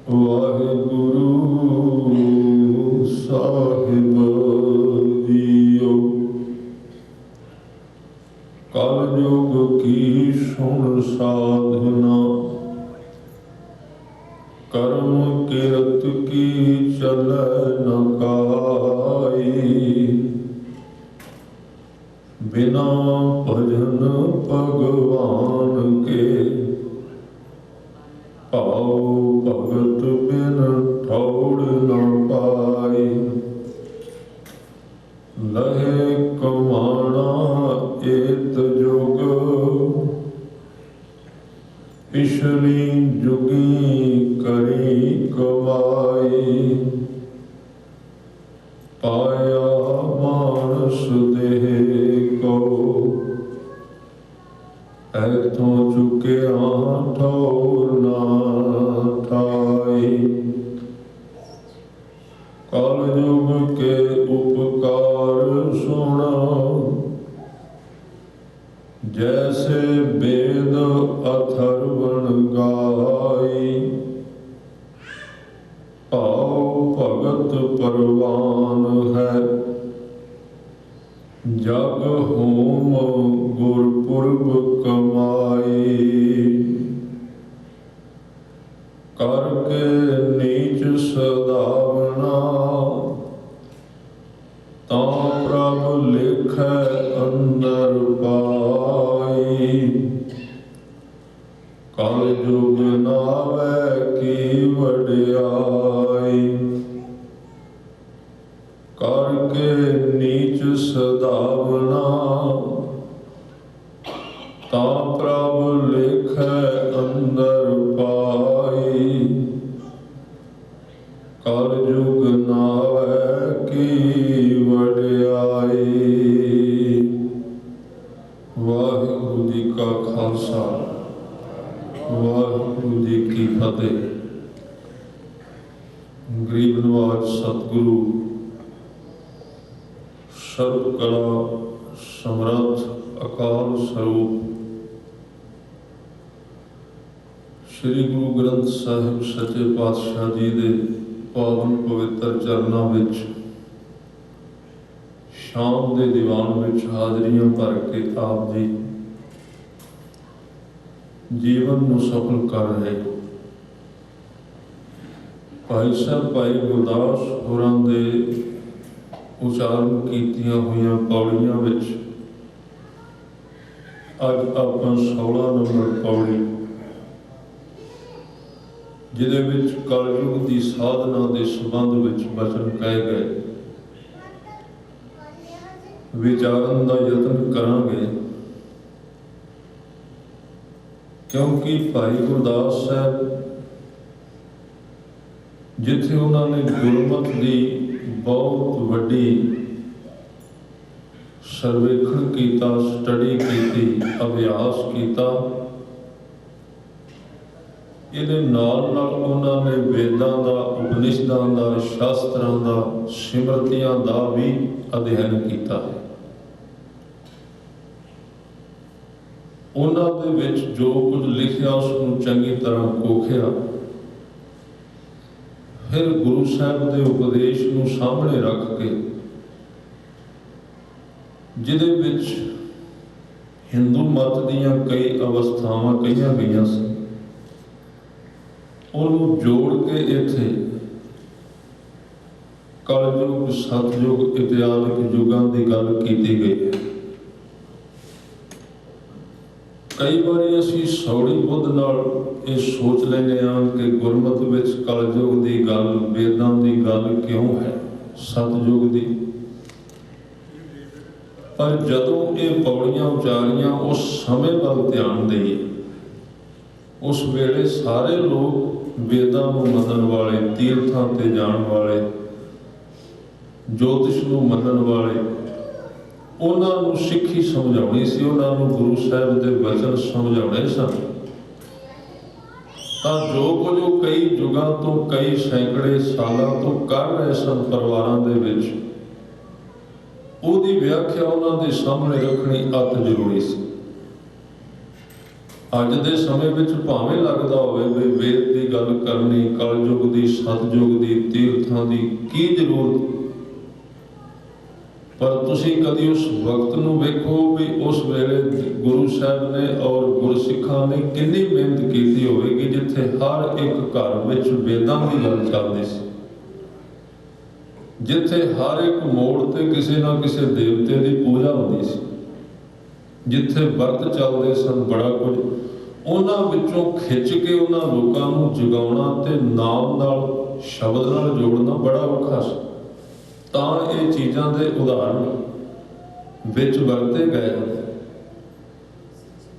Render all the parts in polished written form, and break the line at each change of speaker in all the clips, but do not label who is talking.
ਵਾਹਿਗੁਰੂ ਸਾਹਿਬ JIO. ਕਲ ਯੁਗ ਕੀ ਸੁਣ ਸਾਧਨਾ, ਕਰਮ ਕਿਰਤ ਕੀ ਚਲੈ ਨ ਕਾਈ। ਬਿਨਾ ਭਜਨ ਭਗਵਾਨ ਕੇ, ਭਾਉ ਭਗਤ ਬਿਨ ਠੌੜ ਨ ਪਾਈ। ਲਹੇ ਕਮਾਣਾ ਏਤ ਜੁਗ, ਪਿਛਲੀ ਜੁਗੀ ਕਰੀ ਕਮਾਈ। ਪਾਇਆ ਮਾਨਸ ਦੇਹ ਕੋ, ਐਥੋਂ ਚੁੱਕਿਆ ਠੌਰ ਨਾ ਠਾਈ। ਕਲ ਯੁਗ ਕੇ ਉਪਕਾਰ ਸੁਣਾ, ਜੈਸੇ ਵੇਦ ਅਥਰਵਣ ਗਾਈ। ਭਾਉ ਭਗਤ ਪਰਵਾਨ ਹੈ, ਜਗ ਹੋਮ ਗੁਰਪੁਰਬ ਕਮਾਈ। ਕਰਕੇ ਨੀਚ ਸਦਾਵਣਾ, ਤਾਂ ਪ੍ਰਭ ਲਿਖੈ ਅੰਦਰ ਪਾਈ। ਕਲ ਯੁਗ ਨਾਵੈ ਕੀ ਵਡਿਆਈ। ਕਰਕੇ ਨੀਚ ਸਦਾਵਣਾ, ਤਾਂ ਪ੍ਰਭ ਲਿਖੈ ਅੰਦਰ ਪਾਈ। ਕਲ ਯੁਗ ਨਾਵੈ ਕੀ ਵਡਿਆਈ। ਵਾਹਿਗੁਰੂ ਜੀ ਕਾ ਖਾਲਸਾ, ਵਾਹਿਗੁਰੂ ਜੀ ਕੀ ਫਤਿਹ। ਗਰੀਬ ਨਵਾਜ ਸਤਿਗੁਰੂ ਸਰਬ ਕਲਾ ਸਮਰੱਥ ਅਕਾਲ ਸਰੂਪ ਸ੍ਰੀ ਗੁਰੂ ਗ੍ਰੰਥ ਸਾਹਿਬ ਸੱਚੇ ਪਾਤਸ਼ਾਹ ਜੀ ਦੇ ਪਾਵਨ ਪਵਿੱਤਰ ਚਰਨਾਂ ਵਿੱਚ ਸ਼ਾਮ ਦੇ ਦੀਵਾਨ ਵਿੱਚ ਹਾਜ਼ਰੀਆਂ ਭਰ ਕੇ ਆਪ ਜੀ ਜੀਵਨ ਨੂੰ ਸਫਲ ਕਰ ਰਹੇ ਭਾਈ ਸਾਹਿਬ ਭਾਈ ਗੁਰਦਾਸ ਹੋਰਾਂ ਦੇ ਉਚਾਰਨ ਕੀਤੀਆਂ ਹੋਈਆਂ ਪੌੜੀਆਂ ਵਿੱਚ ਅੱਜ ਆਪਾਂ 16 ਨੰਬਰ ਪੌੜੀ, ਜਿਹਦੇ ਵਿੱਚ ਕਲਯੁਗ ਦੀ ਸਾਧਨਾ ਦੇ ਸੰਬੰਧ ਵਿੱਚ ਬਚਨ ਕਹੇ ਗਏ, ਵਿਚਾਰਨ ਦਾ ਯਤਨ ਕਰਾਂਗੇ। ਕਿਉਂਕਿ ਭਾਈ ਗੁਰਦਾਸ ਸਾਹਿਬ ਜਿੱਥੇ ਉਹਨਾਂ ਨੇ ਗੁਰਮਤ ਦੀ ਬਹੁਤ ਵੱਡੀ ਸਰਵੇਖਣ ਕੀਤਾ, ਸਟੱਡੀ ਕੀਤੀ, ਅਭਿਆਸ ਕੀਤਾ, ਇਹਦੇ ਨਾਲ ਨਾਲ ਉਹਨਾਂ ਨੇ ਵੇਦਾਂ ਦਾ, ਉਪਨਿਸ਼ਦਾਂ ਦਾ, ਸ਼ਾਸਤਰਾਂ ਦਾ, ਸਿਮਰਤੀਆਂ ਦਾ ਵੀ ਅਧਿਐਨ ਕੀਤਾ ਹੈ। ਉਹਨਾਂ ਦੇ ਵਿੱਚ ਜੋ ਕੁਝ ਲਿਖਿਆ ਉਸ ਨੂੰ ਚੰਗੀ ਤਰ੍ਹਾਂ ਕੋਖਿਆ, ਫਿਰ ਗੁਰੂ ਸਾਹਿਬ ਦੇ ਉਪਦੇਸ਼ ਨੂੰ ਸਾਹਮਣੇ ਰੱਖ ਕੇ, ਜਿਹਦੇ ਵਿੱਚ ਹਿੰਦੂ ਮਤ ਦੀਆਂ ਕਈ ਅਵਸਥਾਵਾਂ ਕਹੀਆਂ ਗਈਆਂ ਸੀ, ਉਹਨੂੰ ਜੋੜ ਕੇ ਇੱਥੇ ਕਲਯੁਗ, ਸਤਯੁਗ ਇਤਿਹਾਸਿਕ ਯੁੱਗਾਂ ਦੀ ਗੱਲ ਕੀਤੀ ਗਈ ਹੈ। ਕਈ ਵਾਰੀ ਅਸੀਂ ਸੌੜੀ ਬੁੱਧ ਨਾਲ ਇਹ ਸੋਚ ਲੈਂਦੇ ਹਾਂ ਕਿ ਗੁਰਮਤ ਵਿੱਚ ਕਲਯੁਗ ਦੀ ਗੱਲ, ਵੇਦਾਂ ਦੀ ਗੱਲ ਕਿਉਂ ਹੈ, ਸਤਯੁਗ ਦੀ। ਪਰ ਜਦੋਂ ਇਹ ਪੌੜੀਆਂ ਉਚਾਰੀਆਂ, ਉਸ ਸਮੇਂ ਵੱਲ ਧਿਆਨ ਦੇਈਏ, ਉਸ ਵੇਲੇ ਸਾਰੇ ਲੋਕ ਵੇਦਾਂ ਨੂੰ ਮੰਨਣ ਵਾਲੇ, ਤੀਰਥਾਂ ਤੇ ਜਾਣ ਵਾਲੇ, ਜੋਤਿਸ਼ ਨੂੰ ਮੰਨਣ ਵਾਲੇ, ਉਹਨਾਂ ਨੂੰ ਸਿੱਖੀ ਸਮਝਾਉਣੀ ਸੀ, ਉਹਨਾਂ ਨੂੰ ਗੁਰੂ ਸਾਹਿਬ ਦੇ ਵਚਨ ਸਮਝਾਉਣੇ ਸਨ। ਤਾਂ ਜੋ ਕੁਝ ਉਹ ਕਈ ਯੁਗਾਂ ਤੋਂ, ਕਈ ਸੈਂਕੜੇ ਸਾਲਾਂ ਤੋਂ ਕਰ ਰਹੇ ਸਨ ਪਰਿਵਾਰਾਂ ਦੇ ਵਿੱਚ, ਉਹਦੀ ਵਿਆਖਿਆ ਉਹਨਾਂ ਦੇ ਸਾਹਮਣੇ ਰੱਖਣੀ ਅਤ ਜ਼ਰੂਰੀ ਸੀ। ਅੱਜ ਦੇ ਸਮੇਂ ਵਿੱਚ ਭਾਵੇਂ ਲੱਗਦਾ ਹੋਵੇ ਵੀ ਵੇਦ ਦੀ ਗੱਲ ਕਰਨੀ, ਕਲਯੁਗ ਦੀ, ਸਤਯੁਗ ਦੀ, ਤੀਰਥਾਂ ਦੀ ਕੀ ਜ਼ਰੂਰਤ, ਪਰ ਤੁਸੀਂ ਕਦੀ ਉਸ ਵਕਤ ਨੂੰ ਵੇਖੋ ਵੀ ਉਸ ਵੇਲੇ ਗੁਰੂ ਸਾਹਿਬ ਨੇ ਔਰ ਗੁਰਸਿੱਖਾਂ ਨੇ ਕਿੰਨੀ ਮਿਹਨਤ ਕੀਤੀ ਹੋਵੇਗੀ, ਜਿੱਥੇ ਹਰ ਇੱਕ ਘਰ ਵਿੱਚ ਵੇਦਾਂ ਦੀ ਗੱਲ ਚੱਲਦੀ ਸੀ, ਜਿੱਥੇ ਹਰ ਇੱਕ ਮੋੜ ਤੇ ਕਿਸੇ ਨਾ ਕਿਸੇ ਦੇਵਤੇ ਦੀ ਪੂਜਾ ਹੁੰਦੀ ਸੀ, ਜਿੱਥੇ ਵਰਤ ਚੱਲਦੇ ਸਨ, ਬੜਾ ਕੁਝ ਉਹਨਾਂ ਵਿੱਚੋਂ ਖਿੱਚ ਕੇ ਉਹਨਾਂ ਲੋਕਾਂ ਨੂੰ ਜਗਾਉਣਾ ਤੇ ਨਾਮ ਨਾਲ, ਸ਼ਬਦ ਨਾਲ ਜੋੜਨਾ ਬੜਾ ਔਖਾ ਸੀ। ਤਾਂ ਇਹ ਚੀਜ਼ਾਂ ਦੇ ਉਦਾਹਰਣ ਵਿੱਚ ਵਰਤੇ ਗਏ ਹਨ।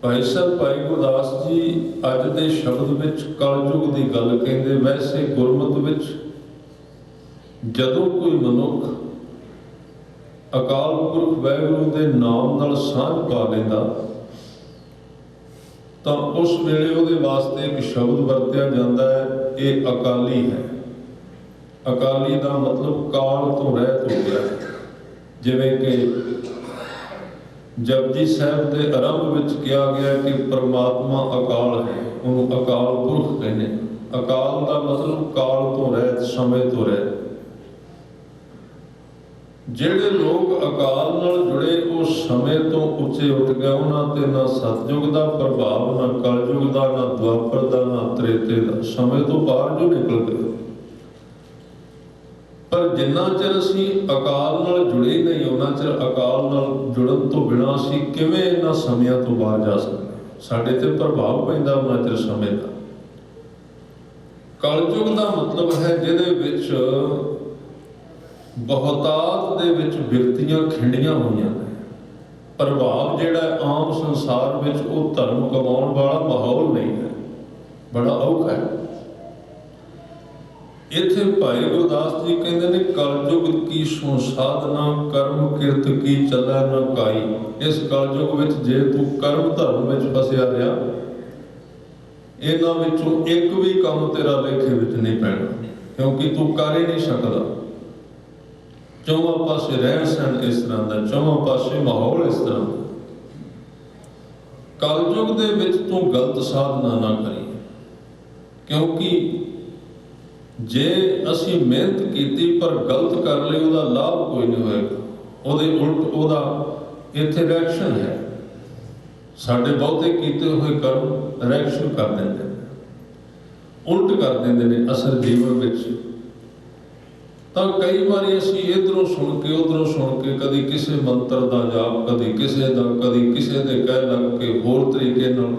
ਭਾਈ ਸਾਹਿਬ ਭਾਈ ਗੁਰਦਾਸ ਜੀ ਅੱਜ ਦੇ ਸ਼ਬਦ ਵਿੱਚ ਕਲਯੁਗ ਦੀ ਗੱਲ ਕਹਿੰਦੇ। ਵੈਸੇ ਗੁਰਮਤਿ ਵਿੱਚ ਜਦੋਂ ਕੋਈ ਮਨੁੱਖ ਅਕਾਲ ਪੁਰਖ ਵਾਹਿਗੁਰੂ ਦੇ ਨਾਮ ਨਾਲ ਸਾਂਝ ਪਾ ਲੈਂਦਾ ਤਾਂ ਉਸ ਵੇਲੇ ਉਹਦੇ ਵਾਸਤੇ ਇੱਕ ਸ਼ਬਦ ਵਰਤਿਆ ਜਾਂਦਾ ਹੈ, ਇਹ ਅਕਾਲੀ ਹੈ। ਅਕਾਲੀ ਦਾ ਮਤਲਬ ਕਾਲ ਤੋਂ ਰਹਿਤ ਹੋ ਗਿਆ। ਜਿਵੇਂ ਕਿ ਜਪਜੀ ਸਾਹਿਬ ਦੇ ਆਰੰਭ ਵਿੱਚ ਕਿਹਾ ਗਿਆ ਕਿ ਪਰਮਾਤਮਾ ਅਕਾਲ ਹੈ, ਉਹਨੂੰ ਅਕਾਲ ਪੁਰਖ ਕਹਿੰਦੇ। ਅਕਾਲ ਦਾ ਮਤਲਬ ਕਾਲ ਤੋਂ ਰਹਿਤ, ਸਮੇਂ ਤੋਂ ਰਹਿਤ। ਜਿਹੜੇ ਲੋਕ ਅਕਾਲ ਨਾਲ ਜੁੜੇ ਉਹ ਸਮੇਂ ਤੋਂ ਉੱਚੇ ਉੱਠ ਗਏ। ਉਹਨਾਂ ਤੇ ਨਾ ਸਤਯੁਗ ਦਾ ਪ੍ਰਭਾਵ, ਨਾ ਕਲਯੁਗ ਦਾ, ਨਾ ਦੁਆਪਰ ਦਾ, ਨਾ ਤ੍ਰੇਤੇ ਦਾ। ਸਮੇਂ ਤੋਂ ਬਾਹਰ ਜੋ ਨਿਕਲ ਗਏ। ਪਰ ਜਿੰਨਾ ਚਿਰ ਅਸੀਂ ਅਕਾਲ ਨਾਲ ਜੁੜੇ ਨਹੀਂ, ਉਹਨਾਂ ਚਿਰ ਅਕਾਲ ਨਾਲ ਜੁੜਨ ਤੋਂ ਬਿਨਾਂ ਅਸੀਂ ਕਿਵੇਂ ਇਹਨਾਂ ਸਮਿਆਂ ਤੋਂ ਬਾਹਰ ਜਾ ਸਕਦੇ? ਸਾਡੇ ਤੇ ਪ੍ਰਭਾਵ ਪੈਂਦਾ ਉਹਨਾਂ ਚਿਰ ਸਮੇਂ ਦਾ। ਕਲਯੁਗ ਦਾ ਮਤਲਬ ਹੈ ਜਿਹਦੇ ਵਿੱਚ ਬਹੁਤਾਤ ਦੇ ਵਿੱਚ ਬਿਰਤੀਆਂ ਖਿੰਡੀਆਂ ਹੋਈਆਂ ਨੇ। ਪ੍ਰਭਾਵ ਜਿਹੜਾ ਆਮ ਸੰਸਾਰ ਵਿੱਚ ਉਹ ਧਰਮ ਕਮਾਉਣ ਵਾਲਾ ਮਾਹੌਲ ਨਹੀਂ ਹੈ, ਬੜਾ ਔਖਾ ਹੈ। ਇੱਥੇ ਭਾਈ ਗੁਰਦਾਸ ਜੀ ਕਹਿੰਦੇ ਨੇ ਕਲਯੁਗ ਕੀ ਸੋ ਸਾਧਨਾ, ਕਰਮ ਕਿਰਤ ਕੀ ਚੱਲੈ ਨਾ ਕਾਈ। ਇਸ ਕਲਯੁਗ ਵਿੱਚ ਜੇ ਤੂੰ ਕਰਮ ਧਰਮ ਵਿੱਚ ਫਸਿਆ ਰਿਹਾ, ਇਹਨਾਂ ਵਿੱਚੋਂ ਇੱਕ ਵੀ ਕੰਮ ਤੇਰਾ ਲੇਖੇ ਵਿੱਚ ਨਹੀਂ ਪੈਣਾ, ਕਿਉਂਕਿ ਤੂੰ ਕਰ ਹੀ ਨਹੀਂ ਸਕਦਾ। ਚੌਵਾਂ ਪਾਸੇ ਰਹਿਣ ਸਹਿਣ ਇਸ ਤਰ੍ਹਾਂ ਦਾ, ਚੌਵਾਂ ਪਾਸੇ ਮਾਹੌਲ ਇਸ ਤਰ੍ਹਾਂ ਦਾ। ਕਲਯੁਗ ਦੇ ਵਿੱਚ ਤੂੰ ਗਲਤ ਸਾਧਨਾ ਨਾ ਕਰੀ, ਕਿਉਂਕਿ ਜੇ ਅਸੀਂ ਮਿਹਨਤ ਕੀਤੀ ਪਰ ਗਲਤ ਕਰ ਲਈ, ਉਹਦਾ ਲਾਭ ਕੋਈ ਨਹੀਂ ਹੋਏਗਾ। ਉਹਦੇ ਉਲਟ ਉਹਦਾ ਇੱਥੇ ਰਿਐਕਸ਼ਨ ਹੈ। ਸਾਡੇ ਬਹੁਤੇ ਕੀਤੇ ਹੋਏ ਕਰਮ ਰਿਐਕਸ਼ਨ ਕਰ ਦਿੰਦੇ ਨੇ, ਉਲਟ ਕਰ ਦਿੰਦੇ ਨੇ ਅਸਲ ਜੀਵਨ ਵਿੱਚ। ਤਾਂ ਕਈ ਵਾਰੀ ਅਸੀਂ ਇੱਧਰੋਂ ਸੁਣ ਕੇ ਉੱਧਰੋਂ ਸੁਣ ਕੇ, ਕਦੀ ਕਿਸੇ ਮੰਤਰ ਦਾ ਜਾਪ, ਕਦੀ ਕਿਸੇ ਦਾ, ਕਦੀ ਕਿਸੇ ਦੇ ਕਹਿ ਲੱਗ ਕੇ ਹੋਰ ਤਰੀਕੇ ਨਾਲ,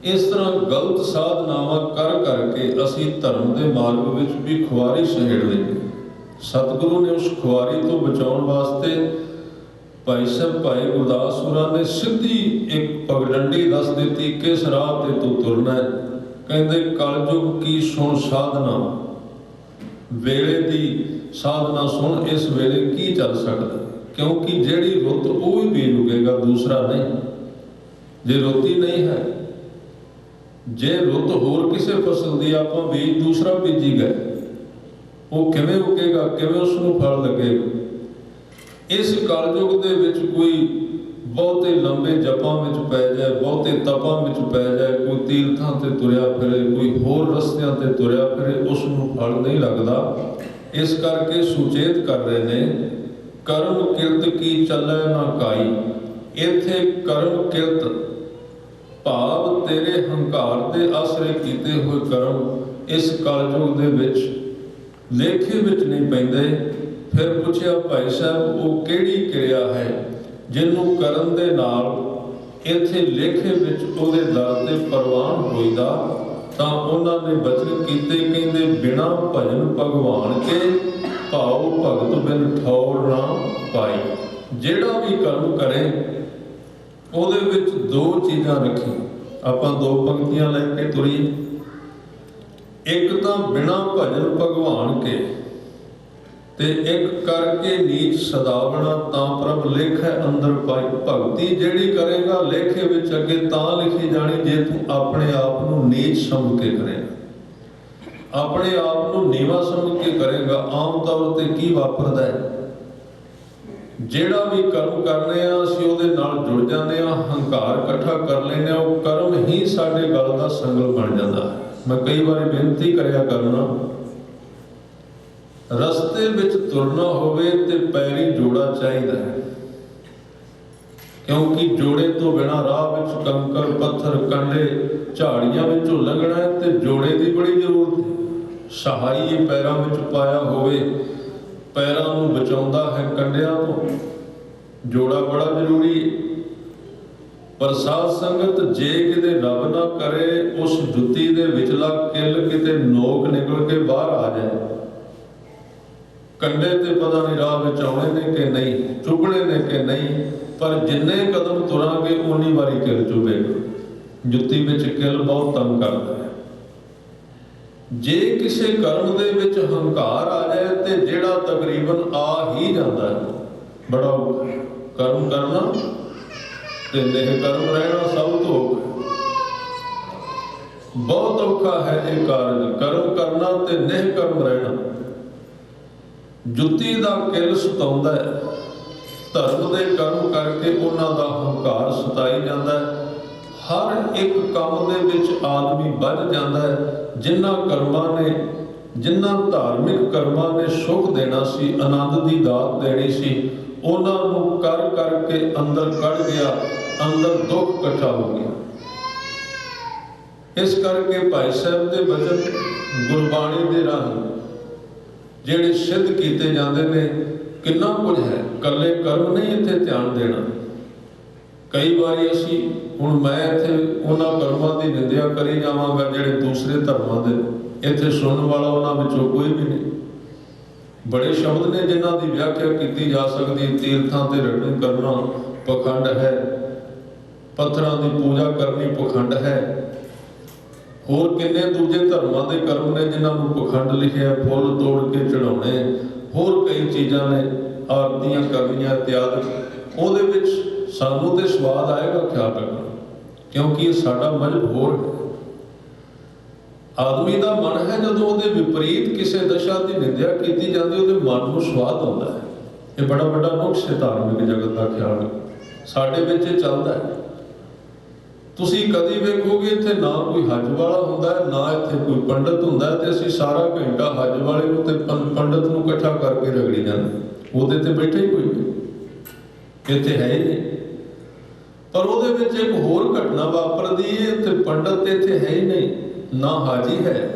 ਇਸ ਤਰ੍ਹਾਂ ਗਲਤ ਸਾਧਨਾਵਾਂ ਕਰ ਕਰਕੇ ਅਸੀਂ ਧਰਮ ਦੇ ਮਾਰਗ ਵਿੱਚ ਵੀ ਖੁਆਰੀ ਸਹੇੜ ਲਈਏ। ਸਤਿਗੁਰੂ ਨੇ ਉਸ ਖੁਆਰੀ ਤੋਂ ਬਚਾਉਣ ਵਾਸਤੇ ਭਾਈ ਸਾਹਿਬ ਭਾਈ ਗੁਰਦਾਸ ਹੋਰਾਂ ਨੇ ਸਿੱਧੀ ਇੱਕ ਪਗਡੰਡੀ ਦੱਸ ਦਿੱਤੀ, ਕਿਸ ਰਾਹ ਤੇ ਤੂੰ ਤੁਰਨਾ ਹੈ। ਕਹਿੰਦੇ ਕਲਯੁਗ ਕੀ ਸੁਣ ਸਾਧਨਾ, ਵੇਲੇ ਦੀ ਸਾਧਨਾ ਸੁਣ। ਇਸ ਵੇਲੇ ਕੀ ਚੱਲ ਸਕਦਾ, ਕਿਉਂਕਿ ਜਿਹੜੀ ਰੁੱਤ ਉਹ ਹੀ ਬੀਜ ਉਗੇਗਾ, ਦੂਸਰਾ ਨਹੀਂ। ਜੇ ਰੁੱਤ ਹੀ ਨਹੀਂ ਹੈ, ਜੇ ਰੁੱਤ ਹੋਰ ਕਿਸੇ ਫਸਲ ਦੀ ਆਪਾਂ ਬੀਜ ਦੂਸਰਾ ਬੀਜੀ ਗਏ, ਉਹ ਕਿਵੇਂ ਉਗੇਗਾ, ਕਿਵੇਂ ਉਸ ਨੂੰ ਫਲ ਲੱਗੇਗਾ? ਇਸ ਕਲਯੁਗ ਦੇ ਵਿੱਚ ਕੋਈ ਬਹੁਤੇ ਲੰਬੇ ਜਪਾਂ ਵਿੱਚ ਪੈ ਜਾਏ, ਬਹੁਤੇ ਤਪਾਂ ਵਿੱਚ ਪੈ ਜਾਏ, ਕੋਈ ਤੀਰਥਾਂ ਤੇ ਤੁਰਿਆ ਫਿਰੇ, ਕੋਈ ਹੋਰ ਰਸਤਿਆਂ ਤੇ ਤੁਰਿਆ ਫਿਰੇ, ਉਸ ਨੂੰ ਫਲ ਨਹੀਂ ਲੱਗਦਾ। ਇਸ ਕਰਕੇ ਸੁਚੇਤ ਕਰ ਰਹੇ ਨੇ, ਕਰਮ ਕਿਰਤ ਕੀ ਚੱਲੈ ਨਾ ਕਾਈ। ਇੱਥੇ ਕਰਮ ਕਿਰਤ ਭਾਵ ਤੇਰੇ ਹੰਕਾਰ ਦੇ ਆਸਰੇ ਕੀਤੇ ਹੋਏ ਕਰਮ ਇਸ ਕਲਯੁਗ ਦੇ ਵਿੱਚ ਲੇਖੇ ਵਿੱਚ ਨਹੀਂ ਪੈਂਦੇ। ਫਿਰ ਪੁੱਛਿਆ ਭਾਈ ਸਾਹਿਬ, ਉਹ ਕਿਹੜੀ ਕਿਰਿਆ ਹੈ ਜਿਹਨੂੰ ਕਰਨ ਦੇ ਨਾਲ ਇੱਥੇ ਲੇਖੇ ਵਿੱਚ ਉਹਦੇ ਦਰ ਤੇ ਪ੍ਰਵਾਨ ਹੋਈਦਾ? ਤਾਂ ਉਹਨਾਂ ਨੇ ਬਚਨ ਕੀਤੇ, ਕਹਿੰਦੇ ਬਿਨਾ ਭਜਨ ਭਗਵਾਨ ਕੇ, ਭਾਉ ਭਗਤ ਬਿਨ ਠੌਰ ਨਾ ਪਾਈ। ਜਿਹੜਾ ਵੀ ਕਰਮ ਕਰੇ ਉਹਦੇ ਵਿੱਚ ਦੋ ਚੀਜ਼ਾਂ ਰੱਖੀ। ਆਪਾਂ ਦੋ ਪੰਕਤੀਆਂ ਲੈ ਕੇ ਤੁਰੀਏ। ਇੱਕ ਤਾਂ ਬਿਨਾ ਭਜਨ ਭਗਵਾਨ ਕੇ, ਤੇ ਇੱਕ ਕਰਕੇ ਨੀਚ ਸਦਾਵਣਾ ਤਾਂ ਪ੍ਰਭ ਲੇਖੈ ਅੰਦਰ ਪਾਈ। ਭਗਤੀ ਜਿਹੜੀ ਕਰੇਗਾ ਲੇਖੇ ਵਿੱਚ ਅੱਗੇ ਤਾਂ ਲਿਖੀ ਜਾਣੀ ਜੇ ਤੂੰ ਆਪਣੇ ਆਪ ਨੂੰ ਨੀਚ ਸਮਝ ਕੇ ਕਰੇਗਾ, ਆਪਣੇ ਆਪ ਨੂੰ ਨੀਵਾਂ ਸਮਝ ਕੇ ਕਰੇਗਾ। ਆਮ ਤੌਰ ਤੇ ਕੀ ਵਾਪਰਦਾ ਹੈ, ਜਿਹੜਾ ਵੀ ਕਰਮ ਕਰਨੇ ਆ ਅਸੀਂ ਉਹਦੇ ਨਾਲ ਜੁੜ ਜਾਂਦੇ ਆ, ਹੰਕਾਰ ਇਕੱਠਾ ਕਰ ਲੈਂਦੇ ਆ, ਉਹ ਕਰਮ ਹੀ ਸਾਡੇ ਗਲ ਦਾ ਸੰਗਲ ਬਣ ਜਾਂਦਾ ਹੈ। ਮੈਂ ਕਈ ਵਾਰੀ ਬੇਨਤੀ ਕਰਿਆ ਕਰਨਾ, ਰਸਤੇ ਵਿੱਚ ਤੁਰਨਾ ਹੋਵੇ ਤੇ ਪੈਰੀ ਜੋੜਾ ਚਾਹੀਦਾ ਹੈ, ਕਿਉਂਕਿ ਜੋੜੇ ਤੋਂ ਬਿਨਾਂ ਰਾਹ ਵਿੱਚ ਕੰਕਰ ਪੱਥਰ ਕੰਡੇ ਝਾੜੀਆਂ ਵਿੱਚੋਂ ਲੰਘਣਾ ਹੈ ਤੇ ਜੋੜੇ ਦੀ ਬੜੀ ਜ਼ਰੂਰਤ ਹੈ। ਸਹਾਈ ਪੈਰਾਂ ਵਿੱਚ ਪਾਇਆ ਹੋਵੇ, ਪੈਰਾਂ ਨੂੰ ਬਚਾਉਂਦਾ ਹੈ ਕੰਡਿਆਂ ਤੋਂ, ਜੋੜਾ ਬੜਾ ਜ਼ਰੂਰੀ ਹੈ। ਪਰ ਸਾਧ ਸੰਗਤ ਜੇ ਕਿਤੇ ਰੱਬ ਨਾ ਕਰੇ ਉਸ ਜੁੱਤੀ ਦੇ ਵਿਚਲਾ ਕਿੱਲ ਕਿਤੇ ਨੋਕ ਨਿਕਲ ਕੇ ਬਾਹਰ ਆ ਜਾਏ, ਕੰਡੇ ਤੇ ਪਤਾ ਨਹੀਂ ਰਾਹ ਵਿੱਚ ਆਉਣੇ ਨੇ ਕਿ ਨਹੀਂ, ਚੁੱਭਣੇ ਨੇ ਕਿ ਨਹੀਂ, ਪਰ ਜਿੰਨੇ ਕਦਮ ਤੁਰਾਂਗੇ ਉਨੀ ਵਾਰੀ ਕਿੱਲ ਚੁਭੇਗਾ। ਜੁੱਤੀ ਵਿੱਚ ਕਿੱਲ ਬਹੁਤ ਤੰਗ ਕਰਦਾ ਹੈ। ਜੇ ਕਿਸੇ ਕਰਮ ਦੇ ਵਿੱਚ ਹੰਕਾਰ ਆ ਜਾਏ ਤੇ ਜਿਹੜਾ ਤਕਰੀਬਨ ਆ ਹੀ ਜਾਂਦਾ ਹੈ, ਬੜਾ ਔਖਾ ਹੈ। ਕਰਮ ਕਰਨਾ ਤੇ ਨਿਹ ਕਰਮ ਰਹਿਣਾ ਸਭ ਤੋਂ ਔਖਾ, ਬਹੁਤ ਔਖਾ ਹੈ ਇਹ ਕਾਰਜ, ਕਰਮ ਕਰਨਾ ਤੇ ਨਿਹ ਕਰਮ ਰਹਿਣਾ। ਜੁੱਤੀ ਦਾ ਕਿੱਲ ਸਤਾਉਂਦਾ ਹੈ, ਧਰਮ ਦੇ ਕਰਮ ਕਰਕੇ ਉਹਨਾਂ ਦਾ ਹੰਕਾਰ ਸਤਾਈ ਜਾਂਦਾ ਹੈ। ਹਰ ਇੱਕ ਕੰਮ ਦੇ ਵਿੱਚ ਆਦਮੀ ਵੱਧ ਜਾਂਦਾ ਹੈ। ਜਿਨ੍ਹਾਂ ਕਰਮਾਂ ਨੇ, ਜਿਨ੍ਹਾਂ ਧਾਰਮਿਕ ਕਰਮਾਂ ਨੇ ਸੁੱਖ ਦੇਣਾ ਸੀ, ਆਨੰਦ ਦੀ ਦਾਤ ਦੇਣੀ ਸੀ, ਉਹਨਾਂ ਨੂੰ ਕਰ ਕਰਕੇ ਅੰਦਰ ਕੱਢ ਗਿਆ, ਅੰਦਰ ਦੁੱਖ ਇਕੱਠਾ ਹੋ ਗਿਆ। ਇਸ ਕਰਕੇ ਭਾਈ ਸਾਹਿਬ ਦੇ ਬਚਨ ਗੁਰਬਾਣੀ ਦੇ ਰਾਹੀਂ ਜਿਹੜੇ ਸਿੱਧ ਕੀਤੇ ਜਾਂਦੇ ਨੇ, ਕਿੰਨਾ ਕੁਝ ਹੈ। ਇਕੱਲੇ ਕਰਮ ਨਹੀਂ ਇੱਥੇ ਧਿਆਨ ਦੇਣਾ। ਕਈ ਵਾਰੀ ਅਸੀਂ, ਹੁਣ ਮੈਂ ਇੱਥੇ ਉਹਨਾਂ ਕਰਮਾਂ ਦੀ ਨਿੰਦਿਆ ਕਰੀ ਜਾਵਾਂਗਾ ਜਿਹੜੇ ਦੂਸਰੇ ਧਰਮਾਂ ਦੇ, ਇੱਥੇ ਸੁਣਨ ਵਾਲਾ ਉਹਨਾਂ ਵਿੱਚੋਂ ਕੋਈ ਵੀ ਨਹੀਂ। ਬੜੇ ਸ਼ਬਦ ਨੇ ਜਿਨ੍ਹਾਂ ਦੀ ਵਿਆਖਿਆ ਕੀਤੀ ਜਾ ਸਕਦੀ ਹੈ। ਤੀਰਥਾਂ ਤੇ ਰਟਨ ਕਰਨਾ ਪਖੰਡ ਹੈ, ਪੱਥਰਾਂ ਦੀ ਪੂਜਾ ਕਰਨੀ ਪਖੰਡ ਹੈ। ਹੋਰ ਕਿੰਨੇ ਦੂਜੇ ਧਰਮਾਂ ਦੇ ਕਰਮ ਨੇ ਜਿਨ੍ਹਾਂ ਨੂੰ ਪਖੰਡ ਲਿਖਿਆ, ਫੁੱਲ ਤੋੜ ਕੇ ਚੜਾਉਣੇ, ਹੋਰ ਕਈ ਚੀਜ਼ਾਂ ਨੇ, ਆਰਤੀਆਂ ਕਰਨੀਆਂ ਇਤਿਆਦਿ। ਉਹਦੇ ਵਿੱਚ ਸਾਨੂੰ ਤੇ ਸਵਾਦ ਆਏਗਾ ਖਿਆਲ ਰੱਖਣਾ, ਕਿਉਂਕਿ ਇਹ ਸਾਡਾ ਮਜ਼ਹਬ ਹੋਰ ਹੈ। ਆਦਮੀ ਦਾ ਮਨ ਹੈ, ਜਦੋਂ ਉਹਦੇ ਵਿਪਰੀਤ ਕਿਸੇ ਦਸ਼ਾ ਦੀ ਨਿੰਦਿਆ ਕੀਤੀ ਜਾਂਦੀ ਉਹਦੇ ਮਨ ਨੂੰ ਸਵਾਦ ਆਉਂਦਾ ਹੈ। ਇਹ ਬੜਾ ਵੱਡਾ ਨੁਕਸ ਹੈ ਧਾਰਮਿਕ ਜਗਤ ਦਾ। ਖਿਆਲ ਸਾਡੇ ਵਿੱਚ ਇਹ ਚੱਲਦਾ ਹੈ। ਤੁਸੀਂ ਕਦੀ ਵੇਖੋਗੇ ਇੱਥੇ ਨਾ ਕੋਈ ਹੱਜ ਵਾਲਾ ਹੁੰਦਾ ਹੈ, ਨਾ ਇੱਥੇ ਕੋਈ ਪੰਡਤ ਹੁੰਦਾ ਹੈ, ਤੇ ਅਸੀਂ ਸਾਰਾ ਘੰਟਾ ਹੱਜ ਵਾਲੇ ਨੂੰ ਤੇ ਪੰਡਤ ਨੂੰ ਇਕੱਠਾ ਕਰਕੇ ਰਗੜੀ ਜਾਂਦੇ। ਉਹਦੇ ਤੇ ਬੈਠੇ ਹੀ ਕੋਈ ਨਹੀਂ, ਇੱਥੇ ਹੈ ਹੀ ਨਹੀਂ। ਪਰ ਉਹਦੇ ਵਿੱਚ ਇੱਕ ਹੋਰ ਘਟਨਾ ਵਾਪਰਦੀ ਹੈ, ਇੱਥੇ ਪੰਡਤ ਤੇ ਇੱਥੇ ਹੈ ਹੀ ਨਹੀਂ, ਨਾ ਹਾਜੀ ਹੈ।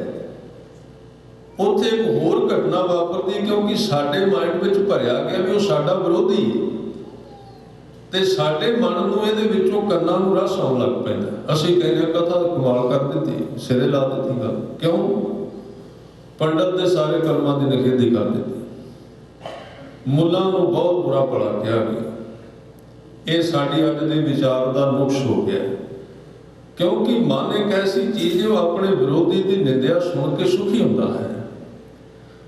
ਉੱਥੇ ਇੱਕ ਹੋਰ ਘਟਨਾ ਵਾਪਰਦੀ, ਕਿਉਂਕਿ ਸਾਡੇ ਮਾਈਂਡ ਵਿੱਚ ਭਰਿਆ ਗਿਆ ਵੀ ਉਹ ਸਾਡਾ ਵਿਰੋਧੀ ਹੈ, ਤੇ ਸਾਡੇ ਮਨ ਨੂੰ ਇਹਦੇ ਵਿੱਚੋਂ ਕੰਨਾਂ ਨੂੰ ਰਸ ਆਉਣ ਲੱਗ ਪੈਂਦਾ। ਅਸੀਂ ਕਹਿੰਦੇ ਕਥਾ ਕਮਾਲ ਕਰ ਦਿੱਤੀ, ਸਿਰੇ ਲਾ ਦਿੱਤੀ ਗੱਲ। ਕਿਉਂ? ਪੰਡਤ ਦੇ ਸਾਰੇ ਕਰਮਾਂ ਦੀ ਨਿਖੇਧੀ ਕਰ ਦਿੱਤੀ, ਮੁੱਲਾਂ ਨੂੰ ਬਹੁਤ ਬੁਰਾ ਭਲਾ ਕਿਹਾ ਗਿਆ। ਇਹ ਸਾਡੀ ਅੱਜ ਦੇ ਵਿਚਾਰ ਦਾ ਨੁਕਸ ਹੋ ਗਿਆ, ਕਿਉਂਕਿ ਮਨ ਇੱਕ ਐਸੀ ਚੀਜ਼ ਹੈ, ਉਹ ਆਪਣੇ ਵਿਰੋਧੀ ਦੀ ਨਿੰਦਿਆ ਸੁਣ ਕੇ ਸੁਖੀ ਹੁੰਦਾ ਹੈ।